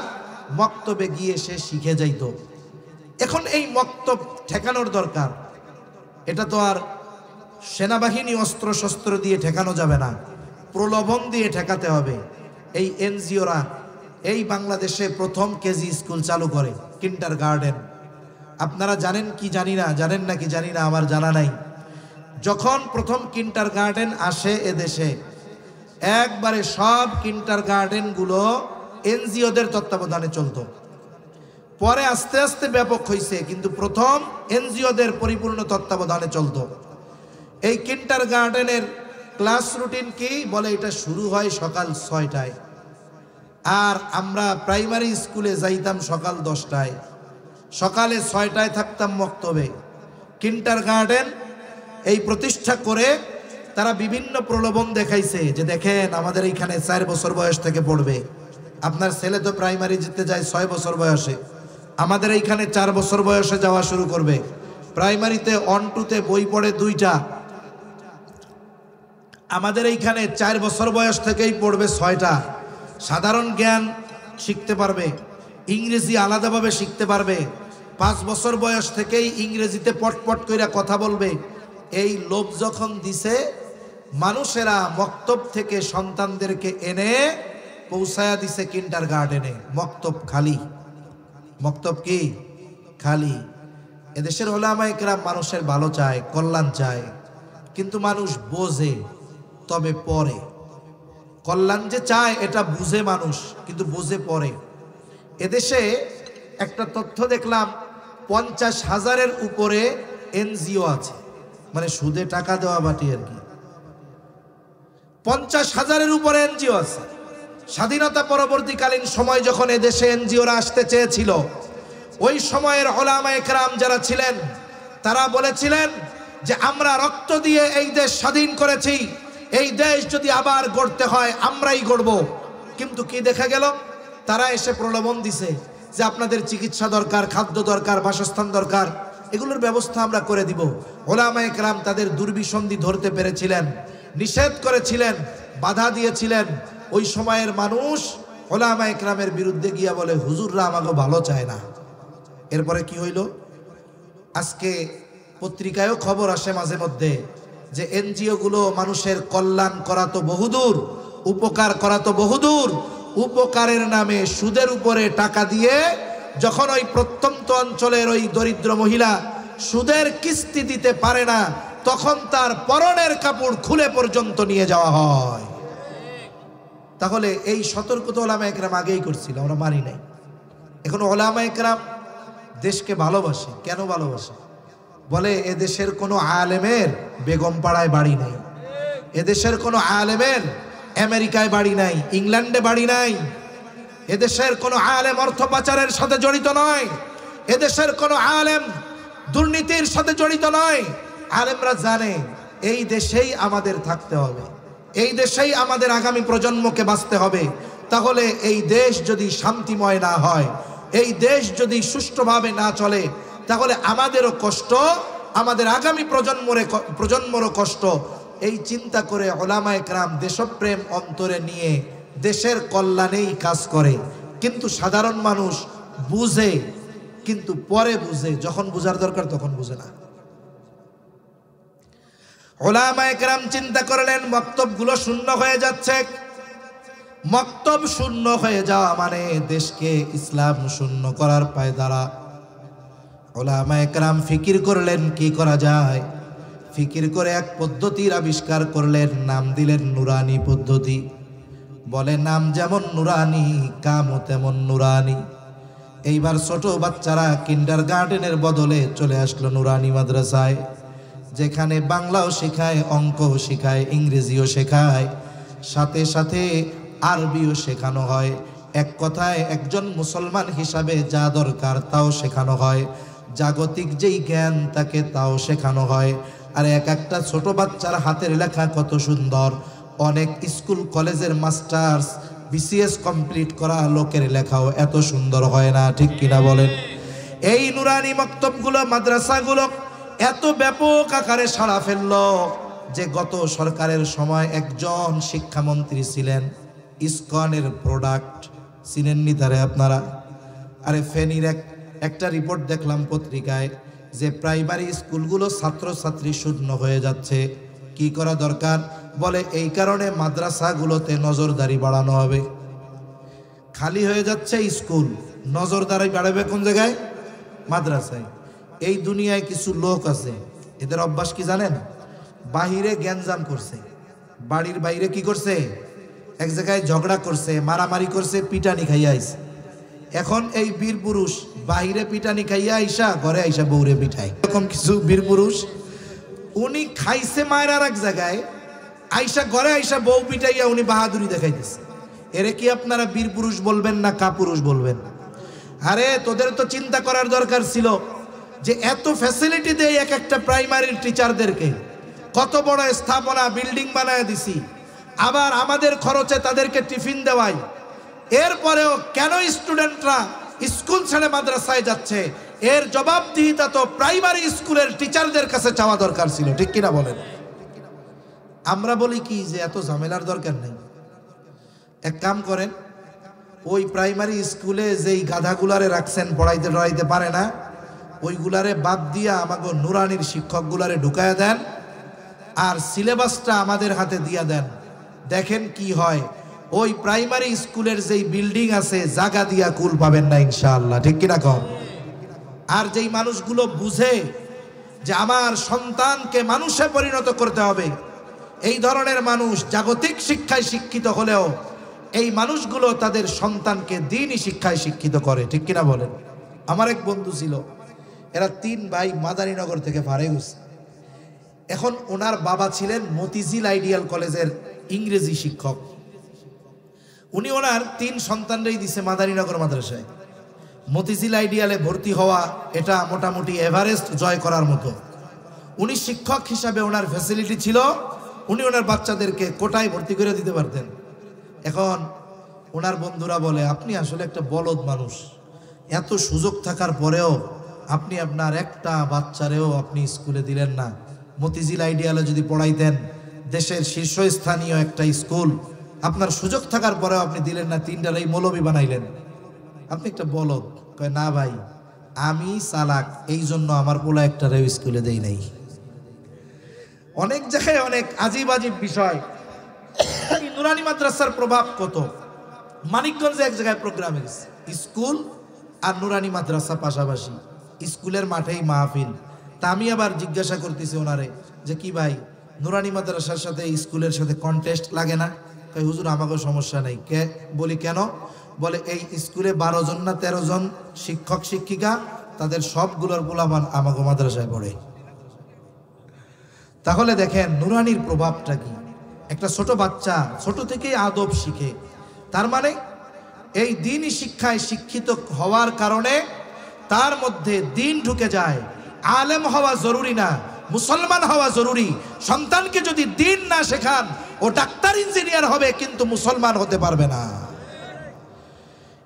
মক্তবে গিয়ে সে শিখে যাইত। এখন এই মক্তব ঠেকানোর দরকার। এটা তো আর সেনাবাহিনী অস্ত্র শস্ত্র দিয়ে ঠেকানো যাবে না, প্রলোভন দিয়ে ঠেকাতে হবে। এই এনজিওরা এই বাংলাদেশে প্রথম কেজি স্কুল চালু করে, কিন্ডারগার্টেন। আপনারা জানেন কি জানি না, জানেন নাকি জানি না, আমার জানা নাই। যখন প্রথম কিন্ডারগার্টেন আসে এদেশে, একবারে সব কিন্ডারগার্টেনগুলো এনজিওদের তত্ত্বাবধানে চলতো। পরে আস্তে আস্তে ব্যাপক হয়েছে, কিন্তু প্রথম এনজিওদের পরিপূর্ণ তত্ত্বাবধানে চলতো। এই কিন্ডারগার্টেনের ক্লাস রুটিন কি বলে, এটা শুরু হয় সকাল 6টায়, আর আমরা প্রাইমারি স্কুলে যাইতাম সকাল 10টায়। সকালে 6টায় থাকতাম মক্তবে। কিন্ডারগার্টেন এই প্রতিষ্ঠা করে তারা বিভিন্ন প্রলোভন দেখাইছে, যে দেখেন আমাদের এইখানে 4 বছর বয়স থেকে পড়বে, আপনার ছেলে তো প্রাইমারি যেতে যায় 6 বছর বয়সে, আমাদের এইখানে 4 বছর বয়সে যাওয়া শুরু করবে। প্রাইমারিতে 1 2তে বই পড়ে 2টা, আমাদের এইখানে 4 বছর বয়স থেকেই পড়বে 6টা। সাধারণ জ্ঞান শিখতে পারবে, ইংরেজি আলাদাভাবে শিখতে পারবে, 5 বছর বয়স থেকেই ইংরেজিতে পটপট কইরা কথা বলবে। এই লোভ যখন দিছে, মানুষেরা মক্তব থেকে সন্তানদেরকে এনে পৌঁছায়া দিছে কিন্ডারগার্টেনে। মক্তব খালি, মক্তব কি খালি। এদেশের উলামায়ে কেরাম মানুষের ভালো চায়, কল্যাণ চায়, কিন্তু মানুষ বোঝে তবে পরে। কল্যাণ যে চায় এটা বুঝে মানুষ, কিন্তু বুঝে পরে। এদেশে একটা তথ্য দেখলাম, 50,000-এর উপরে এনজিও আছে, মানে সুদে টাকা দেওয়া বাটি আর কি। 50,000-এর উপরে এনজিও আছে। স্বাধীনতা পরবর্তীকালীন সময় যখন এদেশে এনজিওরা আসতে চেয়েছিল, ওই সময়ের উলামায়ে কেরাম যারা ছিলেন তারা বলেছিলেন যে আমরা রক্ত দিয়ে এই দেশ স্বাধীন করেছি, এই দেশ যদি আবার গড়তে হয় আমরাই গড়ব। কিন্তু কি দেখা গেল, তারা এসে প্রলোভন দিছে যে আপনাদের চিকিৎসা দরকার, খাদ্য দরকার, বাসস্থান দরকার, এগুলোর ব্যবস্থা আমরা করে দিব। উলামায়ে কেরাম তাদের দুর্বিসন্ধি ধরতে পেরেছিলেন, নিষেধ করেছিলেন, বাধা দিয়েছিলেন। ওই সময়ের মানুষ উলামায়ে কেরামের বিরুদ্ধে গিয়া বলে হুজুররা আমাকে ভালো চায় না। এরপরে কি হইল, আজকে পত্রিকায়ও খবর আসে মাঝে মধ্যে যে এনজিও গুলো মানুষের কল্যাণ করা তো বহুদূর, উপকার করা তো বহুদূর, উপকারের নামে সুদের উপরে টাকা দিয়ে যখন ওই প্রত্যন্ত অঞ্চলের ওই দরিদ্র মহিলা সুদের কিস্তি দিতে পারে না, তখন তার পরনের কাপড় খুলে পর্যন্ত নিয়ে যাওয়া হয়। তাহলে এই সতর্কতা উলামায়ে কেরাম আগেই করছিল, আমরা মানি নাই। এখন উলামায়ে কেরাম দেশকে ভালোবাসে। কেন ভালোবাসে? বলে এদেশের কোনো আলেমের বেগম পাড়ায় বাড়ি নাই, এদেশের কোনো আলেমের আমেরিকায় বাড়ি নাই, ইংল্যান্ডে বাড়ি নাই, এদেশের কোনো আলেম অর্থ পাচারের সাথে জড়িত নয়, এদেশের কোনো আলেম দুর্নীতির সাথে জড়িত নয়। আলেমরা জানে এই দেশেই আমাদের থাকতে হবে, এই দেশেই আমাদের আগামী প্রজন্মকে বাঁচতে হবে। তাহলে এই দেশ যদি শান্তিময় না হয়, এই দেশ যদি সুষ্ঠুভাবে না চলে, তাহলে আমাদেরও কষ্ট, আমাদের আগামী প্রজন্মরও কষ্ট। এই চিন্তা করে উলামায়ে কেরাম দেশপ্রেম অন্তরে নিয়ে দেশের কল্যাণেই কাজ করে। কিন্তু সাধারণ মানুষ বুঝে, কিন্তু পরে বুঝে, যখন বুঝার দরকার তখন বুঝে না। উলামায়ে কেরাম চিন্তা করলেন মক্তবগুলো শূন্য হয়ে যাচ্ছে। মক্তব শূন্য হয়ে যাওয়া মানে দেশকে ইসলাম শূন্য করার পায়দারা। উলামায়ে কেরাম ফিকির করলেন কি করা যায়। ফিকির করে এক পদ্ধতির আবিষ্কার করলেন, নাম দিলেন নুরানি পদ্ধতি। বলে নাম যেমন নুরানি, কামও তেমন নুরানি। এইবার ছোট বাচ্চারা কিন্ডারগার্টেনের বদলে চলে আসলো নুরানি মাদ্রাসায়, যেখানে বাংলাও শেখায়, অঙ্কও শেখায়, ইংরেজিও শেখায়, সাথে সাথে আরবিও শেখানো হয়। এক কথায় একজন মুসলমান হিসাবে যা দরকার তাও শেখানো হয়, জাগতিক যেই জ্ঞান তাকে তাও শেখানো হয়। আর একটা ছোট বাচ্চার হাতের লেখা কত সুন্দর, অনেক স্কুল কলেজের মাস্টার্স বিসিএস কমপ্লিট করা লোকের লেখাও এত সুন্দর হয় না, ঠিক কিনা বলেন? এই নুরানি মক্তবগুলো, মাদ্রাসাগুলো এত ব্যাপক আকারে সাড়া ফেলল যে গত সরকারের সময় একজন শিক্ষামন্ত্রী ছিলেন, ইসকনের প্রোডাক্ট চিনেননি তারে আপনারা? আরে ফেনীর একটা রিপোর্ট দেখলাম পত্রিকায় যে প্রাইমারি স্কুলগুলো ছাত্রছাত্রী শূন্য হয়ে যাচ্ছে। কি করা দরকার? বলে এই কারণে মাদ্রাসাগুলোতে নজরদারি বাড়ানো হবে। খালি হয়ে যাচ্ছে স্কুল, নজরদারি বাড়াবে কোন জায়গায়? মাদ্রাসায়। এই দুনিয়ায় কিছু লোক আছে, এদের অভ্যাস কি জানেন? বাহিরে গ্যাঞ্জাম করছে, বাড়ির বাইরে কি করছে? এক জায়গায় ঝগড়া করছে, মারামারি করছে, পিটানি খাইয়া আইছে। এখন এই বীর পুরুষ বাহিরে পিটানি খাইয়া আইসা ঘরে আইসা বউরে পিঠায়। এরকম কিছু বীর পুরুষ, উনি খাইছে মায়ের আর এক জায়গায়, আইসা ঘরে আইসা বউ পিটাইয়া উনি বাহাদুরি দেখাইতেছে। এরে কি আপনারা বীর পুরুষ বলবেন না কাপুরুষ বলবেন? আরে তোদের তো চিন্তা করার দরকার ছিল যে এত ফ্যাসিলিটি দেয় এক একটা প্রাইমারির টিচারদেরকে, কত বড় স্থাপনা বিল্ডিং বানায় দিছি, আবার আমাদের খরচে তাদেরকে টিফিন দেওয়াই, এরপরেও কেন স্টুডেন্টরা স্কুল ছেড়ে মাদ্রাসায় যাচ্ছে? এর জবাবদিহিতা তো প্রাইমারি স্কুলের টিচারদের কাছে চাওয়া দরকার ছিল, ঠিক কিনা বলেন? আমরা বলি কি যে এত ঝামেলার দরকার নেই। এক কাম করেন, ওই প্রাইমারি স্কুলে যেই গাধাগুলারে রাখছেন পড়াইতে পারে না, ওইগুলারে বাদ দিয়া আমাকে নুরানির শিক্ষকগুলারে ঢুকায়া দেন, আর সিলেবাসটা আমাদের হাতে দিয়া দেন। দেখেন কি হয়। ওই প্রাইমারি স্কুলের যেই বিল্ডিং আছে জায়গা দিয়া কুল পাবেন না ইনশাআল্লাহ, ঠিক কিনা কম? আর যেই মানুষগুলো বুঝে যে আমার সন্তানকে মানুষে পরিণত করতে হবে, এই ধরনের মানুষ জাগতিক শিক্ষায় শিক্ষিত হলেও এই মানুষগুলো তাদের সন্তানকে দ্বীনি শিক্ষায় শিক্ষিত করে, ঠিক কিনা বলেন? আমার এক বন্ধু ছিল, এরা 3 ভাই মাদারীনগর থেকে ফারে গেছে। এখন ওনার বাবা ছিলেন মতিঝিল আইডিয়াল কলেজের ইংরেজি শিক্ষক। উনি ওনার 3 সন্তানরাই দিছে মাদারীনগর মাদ্রাসায়। মতিঝিল আইডিয়ালে ভর্তি হওয়া এটা মোটামুটি এভারেস্ট জয় করার মতো। উনি শিক্ষক হিসাবে ওনার ফ্যাসিলিটি ছিল, উনি ওনার বাচ্চাদেরকে কোটায় ভর্তি করে দিতে পারতেন। এখন ওনার বন্ধুরা বলে, আপনি আসলে একটা বলদ মানুষ, এত সুযোগ থাকার পরেও আপনি আপনার একটা বাচ্চারেও আপনি স্কুলে দিলেন না। মতিঝিল আইডিয়ালে যদি পড়াইতেন, দেশের শীর্ষস্থানীয় একটা স্কুল, আপনার সুযোগ থাকার পরেও আপনি দিলেন না, 3টারই মৌলবি বানাইলেন। আপনি একটা বলদ। কয় না ভাই, আমি চালাক, এই জন্য আমার পোলা একটা রেও স্কুলে দেই নাই। অনেক জায়গায় অনেক আজিব আজিব বিষয়। নুরানি মাদ্রাসার প্রভাব কত। মানিকগঞ্জে এক জায়গায় প্রোগ্রামে গেছে, স্কুল আর নুরানি মাদ্রাসা পাশাপাশি, স্কুলের মাঠেই মাহফিল। তা আমি আবার জিজ্ঞাসা করতেছি ওনারে যে কি ভাই, নুরানি মাদ্রাসার সাথে স্কুলের সাথে কন্টেস্ট লাগে না? তাই হুজুর আমাকে সমস্যা নেই। বলি কেন? বলে এই স্কুলে 12 জন না 13 জন শিক্ষক শিক্ষিকা, তাদের সবগুলোর পোলাপান আমাকে মাদ্রাসায় পড়ে। তাহলে দেখেন নুরানির প্রভাবটা কি। একটা ছোট বাচ্চা ছোট থেকেই আদব শিখে, তার মানে এই দ্বীনি শিক্ষায় শিক্ষিত হওয়ার কারণে তার মধ্যে দ্বীন ঢুকে যায়। আলেম হওয়া জরুরি না, মুসলমান হওয়া জরুরি। সন্তানকে যদি দ্বীন না শেখান, ও ডাক্তার ইঞ্জিনিয়ার হবে কিন্তু মুসলমান হতে পারবে না।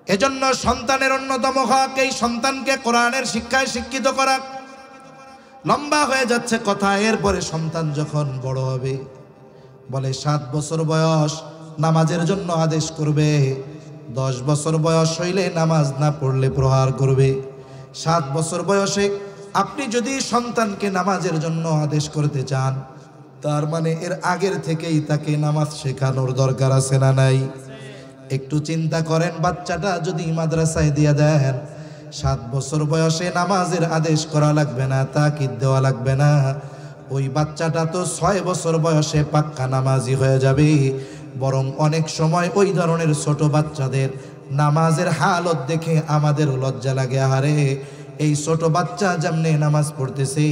এজন্য সন্তানের অন্যতম হক এই সন্তানকে কোরআনের শিক্ষায় শিক্ষিত করা। লম্বা হয়ে যাচ্ছে কথা। এরপরে সন্তান যখন বড় হবে, বলে 7 বছর বয়স নামাজের জন্য আদেশ করবে, 10 বছর বয়স হইলে নামাজ না পড়লে প্রহার করবে। 7 বছর বয়সে আপনি যদি সন্তানকে নামাজের জন্য আদেশ করতে চান, তার মানে এর আগের থেকেই তাকে নামাজ শেখানোর দরকার আছে না নাই? একটু চিন্তা করেন, বাচ্চাটা যদি মাদ্রাসায় দিয়ে দেন, 7 বছর বয়সে নামাজের আদেশ করা লাগবে না, তাকিদ দেওয়া লাগবে না, ওই বাচ্চাটা তো 6 বছর বয়সে পাক্কা নামাজি হয়ে যাবে। বরং অনেক সময় ওই ধরনের ছোট বাচ্চাদের নামাজের হালত দেখে আমাদের লজ্জা লাগে। আরে এই ছোট বাচ্চা যেমনে নামাজ পড়তেছে,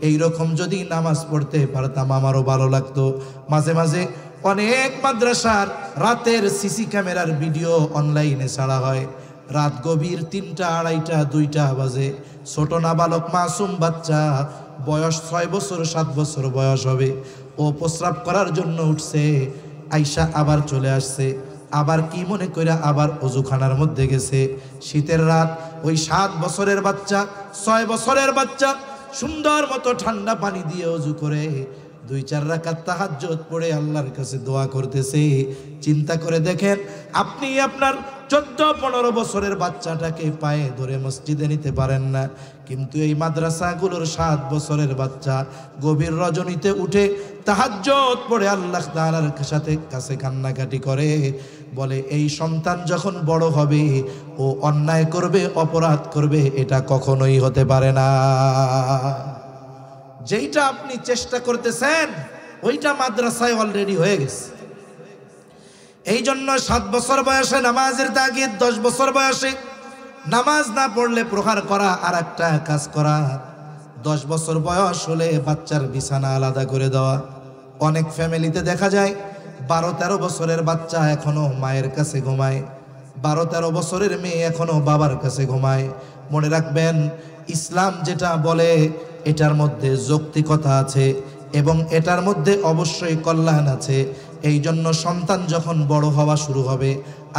এইরকম যদি নামাজ পড়তে পারতাম আমারও ভালো লাগতো। মাঝে মাঝে অনেক মাদ্রাসার রাতের সিসি ক্যামেরার ভিডিও অনলাইনে ছাড়া হয়। রাত গভীর 3টা, 2:30, 2টা বাজে, ছোট নাবালক মাসুম বাচ্চা, বয়স 6 বছর 7 বছর বয়স হবে, ও প্রস্রাব করার জন্য উঠছে, আইসা আবার চলে আসছে, আবার কি মনে কইরা আবার ওযুখানার মধ্যে গেছে। শীতের রাত, ওই 7 বছরের বাচ্চা, 6 বছরের বাচ্চা সুন্দর মতো ঠান্ডা পানি দিয়ে ওযু করে 2-4 রাকাত তাহাজ্জুদ পড়ে আল্লাহর কাছে দোয়া করতেছে। চিন্তা করে দেখেন, আপনি আপনার 14-15 বছরের বাচ্চাটাকে পায়ে ধরে মসজিদে নিতে পারেন না, কিন্তু এই মাদ্রাসাগুলোর 7 বছরের বাচ্চা গভীর রজনীতে উঠে তাহাজ্জুদ পড়ে আল্লাহ তাআলার কাছে কান্নাকাটি করে, বলে এই সন্তান যখন বড় হবে ও অন্যায় করবে, অপরাধ করবে, এটা কখনোই হতে পারে না। যেইটা আপনি চেষ্টা করতেছেন ওইটা মাদ্রাসায় অলরেডি হয়ে গেছে। এই জন্য 7 বছর বয়সে নামাজের তাগিদ, 10 বছর বয়সে নামাজ না পড়লে প্রহার করা আর একটা কাজ করা, 10 বছর বয়স হলে বাচ্চার বিছানা আলাদা করে দেওয়া। অনেক ফ্যামিলিতে দেখা যায় 12-13 বছরের বাচ্চা এখনো মায়ের কাছে ঘুমায়, 12-13 বছরের মেয়ে এখনো বাবার কাছে ঘুমায়। মনে রাখবেন, ইসলাম যেটা বলে এটার মধ্যে যৌক্তিকতা আছে এবং এটার মধ্যে অবশ্যই কল্যাণ আছে। এই জন্য সন্তান যখন বড় হওয়া শুরু হবে,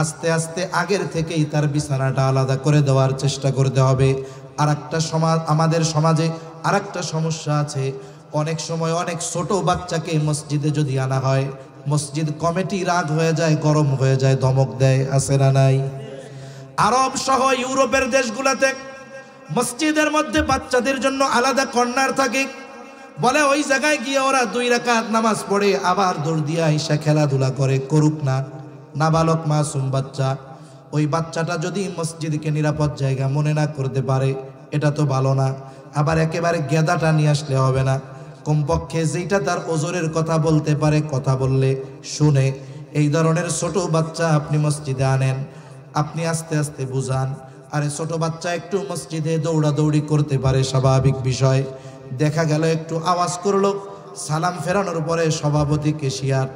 আস্তে আস্তে আগের থেকেই তার বিছানাটা আলাদা করে দেওয়ার চেষ্টা করতে হবে। আর একটা আমাদের সমাজে আর একটা সমস্যা আছে, অনেক সময় অনেক ছোট বাচ্চাকে মসজিদে যদি আনা হয়, মসজিদ কমিটি রাগ হয়ে যায়, গরম হয়ে যায়, ধমক দেয়, আছে না নাই? আরব সহ ইউরোপের দেশগুলোতে মসজিদের মধ্যে বাচ্চাদের জন্য আলাদা কর্নার থাকে, বলে ওই জায়গায় গিয়ে ওরা 2 রাকাত নামাজ পড়ে আবার দৌড় দিয়ে আইসা খেলাধুলা করে, করুক না। নাবালক মাসুম বাচ্চা, ওই বাচ্চাটা যদি মসজিদকে নিরাপদ জায়গা মনে না করতে পারে, এটা তো ভালো না। আবার একেবারে গেদাটা নিয়ে আসলে হবে না, কমপক্ষে যেটা তার ওজরের কথা বলতে পারে, কথা বললে শুনে, এই ধরনের ছোট বাচ্চা আপনি মসজিদে আনেন। আপনি আস্তে আস্তে বুঝান, আরে ছোট বাচ্চা একটু মসজিদে দৌড়াদৌড়ি করতে পারে, স্বাভাবিক বিষয়। দেখা গেল একটু আওয়াজ করলো, সালাম ফেরানোর পরে সভাপতি কেশিয়ার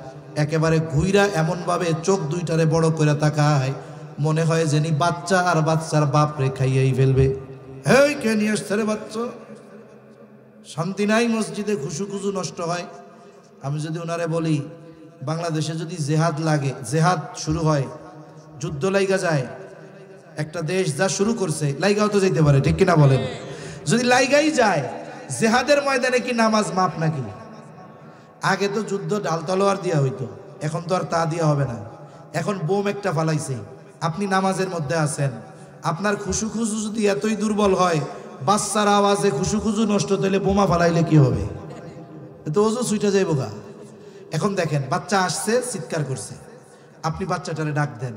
একেবারে ঘুইরা এমনভাবে চোখ দুইটারে বড় করে তাকায়, মনে হয় যেন বাচ্চা আর বাচ্চার বাপ রে খাইয়াই ফেলবে। এই কে নিয়ে আসছে রে বাচ্চা? শান্তি নাই মসজিদে, খুশু নষ্ট হয়। আমি যদি ওনারে বলি, বাংলাদেশে যদি জেহাদ লাগে, জেহাদ শুরু হয়, যুদ্ধ লাইগা যায়, একটা দেশ যা শুরু করছে, লাইগাও তো যেতে পারে, ঠিক কিনা বলেন? যদি লাইগাই যায়, জেহাদের ময়দানে কি নামাজ মাপ নাকি? আগে তো যুদ্ধ ডাল তলোয়ার দিয়া হইতো, এখন তো আর তা দিয়া হবে না। এখন বোম একটা ফালাইছে, আপনি নামাজের মধ্যে আছেন, আপনার খুশু যদি এতই দুর্বল হয়, বাচ্চার আওয়াজে খুশু নষ্ট হইলে বোমা ফালাইলে কি হবে? তো ওজো ছুইটা যাইব গা। এখন দেখেন, বাচ্চা আসছে, চিৎকার করছে, আপনি বাচ্চাটারে ডাক দেন।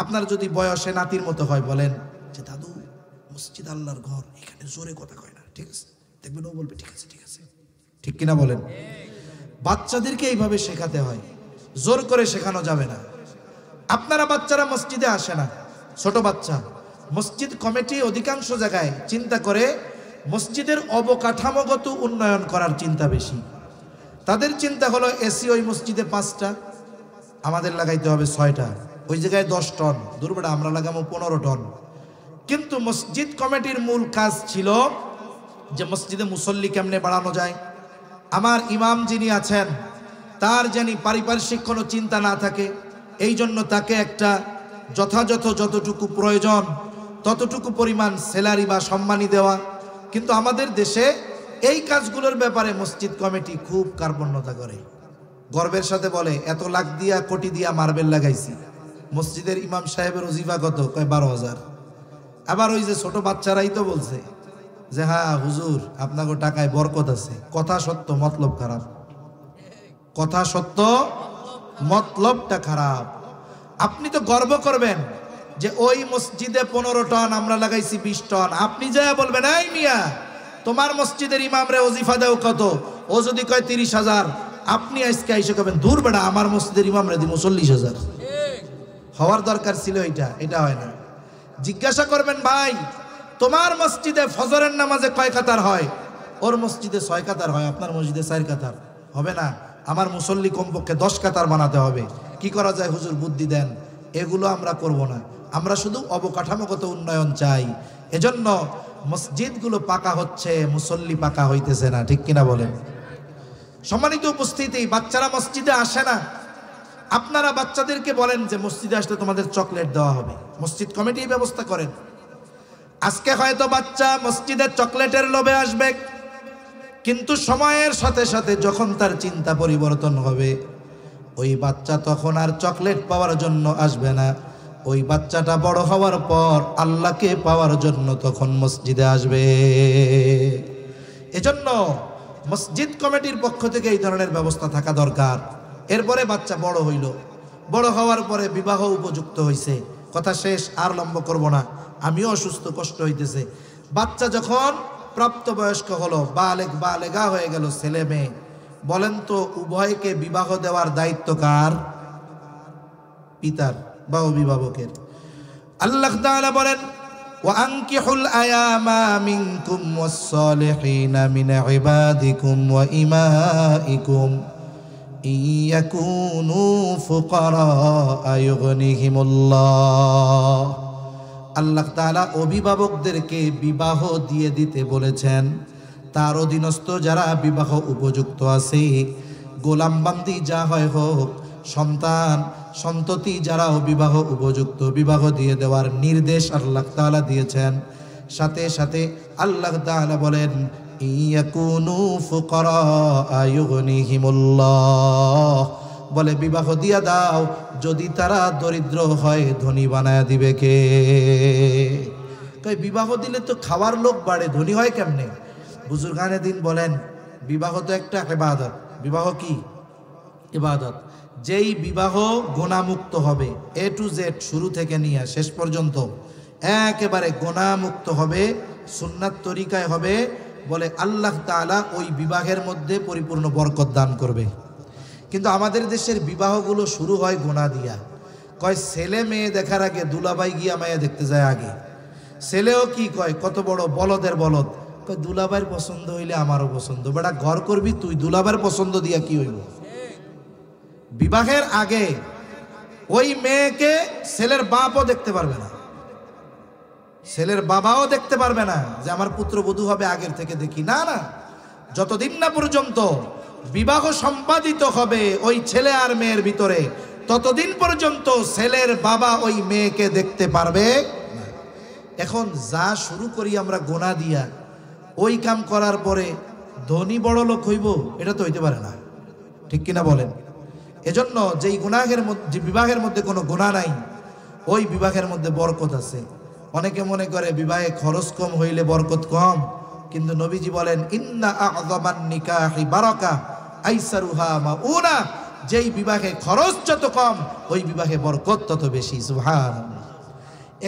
আপনার যদি বয়সে নাতির মতো হয়, বলেন যে দাদু, মসজিদ আল্লাহর ঘর, এখানে জোরে কথা কয় না, ঠিক আছে? দেখবেন ও বলবে ঠিক আছে ঠিক আছে, ঠিক কিনা বলেন? বাচ্চাদেরকে এইভাবে শেখাতে হয়, জোর করে শেখানো যাবে না। আপনারা বাচ্চারা মসজিদে আসে না, ছোট বাচ্চা, মসজিদ কমিটি অধিকাংশ জায়গায় চিন্তা করে মসজিদের অবকাঠামোগত উন্নয়ন করার চিন্তা বেশি। তাদের চিন্তা হলো এসি ওই মসজিদে 5টা, আমাদের লাগাইতে হবে 6টা, ওই জায়গায় 10 টন, দুর্বেটা আমরা লাগাবো 15 টন। কিন্তু মসজিদ কমিটির মূল কাজ ছিল যে মসজিদে মুসল্লি কেমনে বাড়ানো যায়, আমার ইমাম যিনি আছেন তার জানি পারিপার্শ্বিক কোনো চিন্তা না থাকে, এই জন্য তাকে একটা যথাযথ যতটুকু প্রয়োজন ততটুকু পরিমাণ স্যালারি বা সম্মানী দেওয়া। কিন্তু আমাদের দেশে এই কাজগুলোর ব্যাপারে মসজিদ কমিটি খুব কার্পণ্যতা করে, গর্বের সাথে বলে এত লাখ দিয়া কোটি দিয়া মার্বেল লাগাইছি। মসজিদের ইমাম সাহেবের ওজিফা কত? কয় 12,000। আবার ওই যে ছোট বাচ্চারাই তো বলছে যে হ্যাঁ হুজুর, আপনাকে টাকায় বরকত আছে। কথা সত্য, মতলব খারাপ। কথা সত্য, মতলবটা খারাপ। আপনি তো গর্ব করবেন যে ওই মসজিদে 15 টন, আমরা লাগাইছি 20 টন। আপনি যা বলবেন, এই মিয়া তোমার মসজিদের ইমামরে ওজিফা দেও কত? ও যদি কয় 30,000, আপনি আজকে এসে কবেন দূর বেড়া, আমার মসজিদের ইমামরে দিব 40,000। হওয়ার দরকার ছিল এটা, এটা হয় না। জিজ্ঞাসা করবেন, ভাই তোমার মসজিদে ফজরের নামাজে কয় কাতার হয়? ওর মসজিদে 6 কাতার হয়, আপনার মসজিদে 4 কাতার হবে না। আমার মুসল্লি কমপক্ষে 10 কাতার বানাতে হবে। কি করা যায় হুজুর, বুদ্ধি দেন। এগুলো আমরা করব না, আমরা শুধু অবকাঠামোগত উন্নয়ন চাই। এজন্য মসজিদগুলো পাকা হচ্ছে, মুসল্লি পাকা হইতেছে না, ঠিক কিনা বলেন? সম্মানিত উপস্থিতি, বাচ্চারা মসজিদে আসে না, আপনারা বাচ্চাদেরকে বলেন যে মসজিদে আসলে তোমাদের চকলেট দেওয়া হবে, মসজিদ কমিটি ব্যবস্থা করেন। আজকে হয়তো বাচ্চা মসজিদে চকলেটের লোভে আসবে, কিন্তু সময়ের সাথে সাথে যখন তার চিন্তা পরিবর্তন হবে, ওই বাচ্চা তখন আর চকলেট পাওয়ার জন্য আসবে না, ওই বাচ্চাটা বড় হওয়ার পর আল্লাহকে পাওয়ার জন্য তখন মসজিদে আসবে। এজন্য মসজিদ কমিটির পক্ষ থেকে এই ধরনের ব্যবস্থা থাকা দরকার। এরপরে বাচ্চা বড় হইল, বড় হওয়ার পরে বিবাহ উপযুক্ত হইছে, কথা শেষ, আর লম্ব করব না, আমিও অসুস্থ, কষ্ট হইতেছে। বাচ্চা যখন প্রাপ্তবয়স্ক হলো, বালেগ বালেগা হয়ে গেল, ছেলে মেয়ে, বলেন তো উভয়কে বিবাহ দেওয়ার দায়িত্ব কার? পিতার বা অভিভাবকের। আল্লাহ তাআলা বলেন ওয়ানকিহুল আয়ামা মিনকুম ওয়াস-সালিহিনা মিন ইবাদিকুম ওয়া ইমাইকুম ইয়াকুনু ফুকারা ইউগনিহিমুল্লাহ। আল্লাহ তাআলা অভিভাবকদেরকে বিবাহ দিয়ে দিতে বলেছেন। তার অধীনস্থ যারা বিবাহ উপযুক্ত আছে, গোলামবান্দি যা হয় হোক, সন্তান সন্ততি যারা বিবাহ উপযুক্ত, বিবাহ দিয়ে দেওয়ার নির্দেশ আল্লাহ তাআলা দিয়েছেন। সাথে সাথে আল্লাহ তাআলা বলেন ইয়াকুনু ফুকারা ইউগনিহিমুল্লাহ, বলে বিবাহ দিয়া দাও, যদি তারা দরিদ্র হয় ধনী বানায়া দিবে কে? বিবাহ দিলে তো খাওয়ার লোক বাড়ে, ধনী হয় কেমনে? বুজুর্গানে দিন বলেন বিবাহ তো একটা ইবাদত। বিবাহ কি? ইবাদত। যেই বিবাহ গুনাহমুক্ত হবে, এ টু জেড, শুরু থেকে নিয়ে শেষ পর্যন্ত একেবারে গুনাহমুক্ত হবে, সুন্নাত তরিকায় হবে, বলে আল্লাহ তাআলা ওই বিবাহের মধ্যে পরিপূর্ণ বরকত দান করবে। কিন্তু আমাদের দেশের বিবাহগুলো শুরু হয় গুনাহ দিয়া। কয় ছেলে মেয়ে দেখার আগে দুলাভাই গিয়া মায়া দেখতে যায় আগে। ছেলেও কি কয়, কত বড় বলদের বলদ, কয় দুলাভাইয়ের পছন্দ হইলে আমারও পছন্দ। বেটা ঘর করবি তুই, দুলাভাইয়ের পছন্দ দিয়া কি হইব? বিবাহের আগে ওই মেয়েকে ছেলের বাপও দেখতে পারবে না, ছেলের বাবাও দেখতে পারবে না যে আমার পুত্রবধূ হবে, আগের থেকে দেখি না। না, যতদিন না পর্যন্ত বিবাহ সম্পাদিত হবে ওই ছেলে আর মেয়ের ভিতরে, ততদিন পর্যন্ত ছেলের বাবা ওই মেয়েকে দেখতে পারবে না। এখন যা শুরু করি আমরা গোনা দিয়া, ওই কাম করার পরে ধনী বড় লোক হইব, এটা তো হইতে পারে না, ঠিক কিনা বলেন? এজন্য যেই গুনাহের মধ্যে, যে বিবাহের মধ্যে কোনো গুনাহ নাই, ওই বিবাহের মধ্যে বরকত আছে। অনেকে মনে করে বিবাহে খরচ কম হইলে বরকত কম, কিন্তু নবীজি বলেন ইন্না আ'যামান নিকাহি বারাকা আইসারুহা মাউনা, যেই বিবাহে খরচ যত কম ওই বিবাহে বরকত তত বেশি। সুবহানাল্লাহ।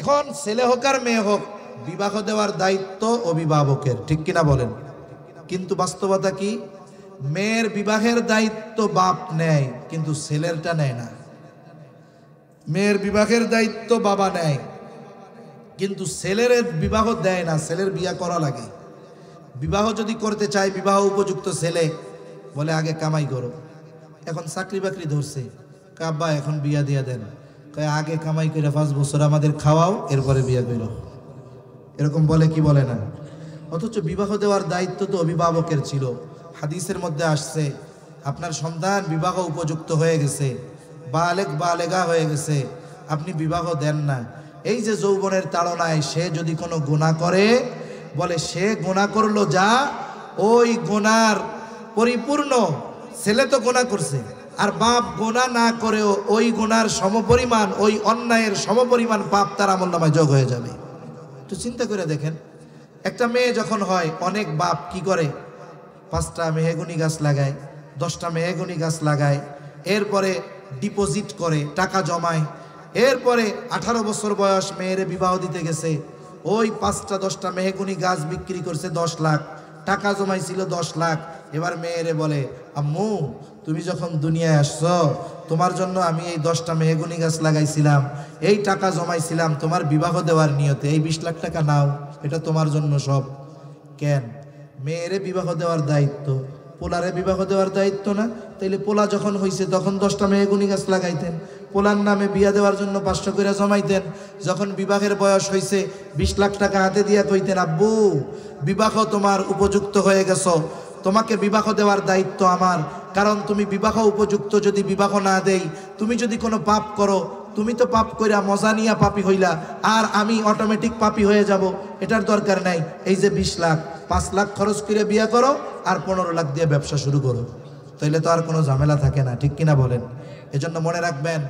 এখন ছেলে হোক আর মেয়ে হোক, বিবাহ দেওয়ার দায়িত্ব অভিভাবকের, ঠিক কিনা বলেন? কিন্তু বাস্তবতা কি? মেয়ের বিবাহের দায়িত্ব বাপ নেয়, কিন্তু ছেলেরটা নেয় না। মেয়ের বিবাহের দায়িত্ব বাবা নেয়, কিন্তু ছেলের বিবাহ দেয় না, ছেলের বিয়া করা লাগে। বিবাহ যদি করতে চায়, বিবাহ উপযুক্ত ছেলে, বলে আগে কামাই করো। এখন চাকরি বাকরি ধরছে, আব্বা এখন বিয়া দিয়া দেন, কয় আগে কামাই করে 5 বছর আমাদের খাওয়াও, এরপরে বিয়া করো। এরকম বলে কি বলে না? অথচ বিবাহ দেওয়ার দায়িত্ব তো অভিভাবকের ছিল। হাদিসের মধ্যে আসছে, আপনার সন্তান বিবাহ উপযুক্ত হয়ে গেছে, বালেগ বালেগা হয়ে গেছে, আপনি বিবাহ দেন না। এই যে যৌবনের তাড়নায় সে যদি কোনো গুনাহ করে, বলে সে গুনাহ করলো যা, ওই গুনার পরিপূর্ণ, ছেলে তো গুনাহ করছে, আর বাপ গুনাহ না করেও ওই গুনার সমপরিমাণ, ওই অন্যায়ের সমপরিমাণ পাপ তার আমলনামায় যোগ হয়ে যাবে। তো চিন্তা করে দেখেন, একটা মেয়ে যখন হয়, অনেক বাপ কি করে, 5টা মেহগনি গাছ লাগায়, 10টা মেহগনি গাছ লাগায়, এরপরে ডিপোজিট করে, টাকা জমায়, এরপরে 18 বছর বয়স মেয়েরে বিবাহ দিতে গেছে, ওই 5টা 10টা মেহগনি গাছ বিক্রি করছে 10 লাখ, টাকা জমাইছিল 10 লাখ। এবার মেয়েরে বলে, আম্মু তুমি যখন দুনিয়ায় আসছো, তোমার জন্য আমি এই 10টা মেহগনি গাছ লাগাইছিলাম, এই টাকা জমাইছিলাম তোমার বিবাহ দেওয়ার নিয়তে, এই 20 লাখ টাকা নাও, এটা তোমার জন্য সব। কেন? মেয়েরে বিবাহ দেওয়ার দায়িত্ব, পোলারে বিবাহ দেওয়ার দায়িত্ব না? তাইলে পোলা যখন হইছে তখন 10টা মেহগনি গাছ লাগাইতেন, পোলার নামে বিয়া দেওয়ার জন্য 500 করে জমাইতেন। যখন বিবাহের বয়স হইছে 20 লাখ টাকা হাতে দিয়া কইতেন, আব্বু বিবাহ তোমার উপযুক্ত হয়ে গেছো, তোমাকে বিবাহ দেওয়ার দায়িত্ব আমার, কারণ তুমি বিবাহ উপযুক্ত যদি বিবাহ না দেই, তুমি যদি কোনো পাপ করো, তুমি তো পাপ কইরা মজা নিয়া পাপী হইলা, আর আমি অটোমেটিক পাপী হয়ে যাব, এটার দরকার নাই। এই যে 20 লাখ, 5 লাখ খরচ করে বিয়া করো, আর 15 লাখ দিয়ে ব্যবসা শুরু করো, তাইলে তো আর কোনো ঝামেলা থাকে না, ঠিক কিনা বলেন? এজন্য মনে রাখবেন,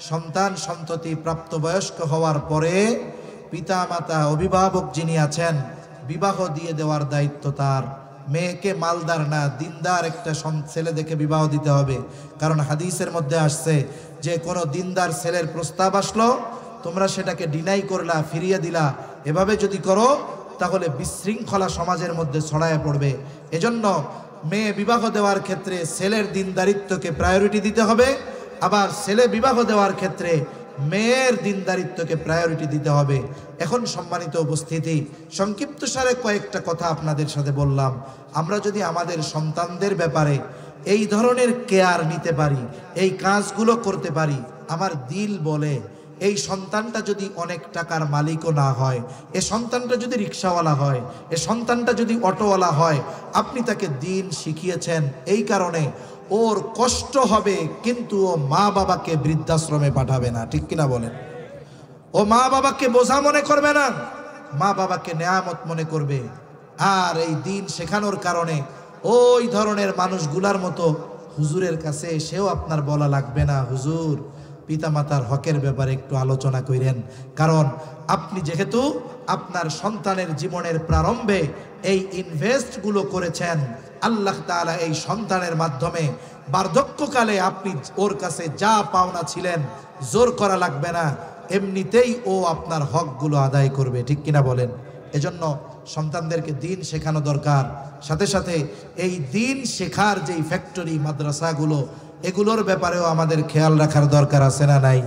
সন্তান সন্ততি প্রাপ্তবয়স্ক হওয়ার পরে পিতা মাতা অভিভাবক যিনি আছেন বিবাহ দিয়ে দেওয়ার দায়িত্ব তার। মেয়েকে মালদার না দিনদার একটা ছেলে দেখে বিবাহ দিতে হবে। কারণ হাদিসের মধ্যে আসছে যে কোনো দিনদার ছেলের প্রস্তাব আসলো, তোমরা সেটাকে ডিনাই করলা, ফিরিয়ে দিলা, এভাবে যদি করো তাহলে বিশৃঙ্খলা সমাজের মধ্যে ছড়ায় পড়বে। এজন্য মেয়ে বিবাহ দেওয়ার ক্ষেত্রে ছেলের দিনদারিত্বকে প্রায়োরিটি দিতে হবে, আবার ছেলে বিবাহ দেওয়ার ক্ষেত্রে মেয়ের দিনদারিত্বকে প্রায়োরিটি দিতে হবে। এখন সম্মানিত উপস্থিতি, সংক্ষিপ্তসারে কয়েকটা কথা আপনাদের সাথে বললাম। আমরা যদি আমাদের সন্তানদের ব্যাপারে এই ধরনের কেয়ার নিতে পারি, এই কাজগুলো করতে পারি, আমার দিল বলে এই সন্তানটা যদি অনেক টাকার মালিকও না হয়, এ সন্তানটা যদি রিক্সাওয়ালা হয়, এ সন্তানটা যদি অটোওয়ালা হয়, আপনি তাকে দিন শিখিয়েছেন, এই কারণে ওর কষ্ট হবে, কিন্তু ও মা বাবাকে বৃদ্ধাশ্রমে পাঠাবে না। ঠিক কিনা বলেন? ও মা বাবাকে বোঝা মনে করবে না, মা বাবাকে নেয়ামত মনে করবে। আর এই দিন শেখানোর কারণে ওই ধরনের মানুষগুলার মতো হুজুরের কাছে এসেও আপনার বলা লাগবে না, হুজুর পিতামাতার হকের ব্যাপারে একটু আলোচনা করেন। কারণ আপনি যেহেতু আপনার সন্তানের জীবনের প্রারম্ভে এই ইনভেস্টগুলো করেছেন, আল্লাহ তাআলা এই সন্তানের মাধ্যমে বার্ধক্যকালে আপনি ওর কাছে যা পাওনা ছিলেন জোর করা লাগবে না, এমনিতেই ও আপনার হকগুলো আদায় করবে। ঠিক কিনা বলেন? এজন্য সন্তানদেরকে দিন শেখানো দরকার। সাথে সাথে এই দিন শেখার যেই ফ্যাক্টরি মাদ্রাসাগুলো, এগুলোর ব্যাপারেও আমাদের খেয়াল রাখার দরকার আছে না নাই?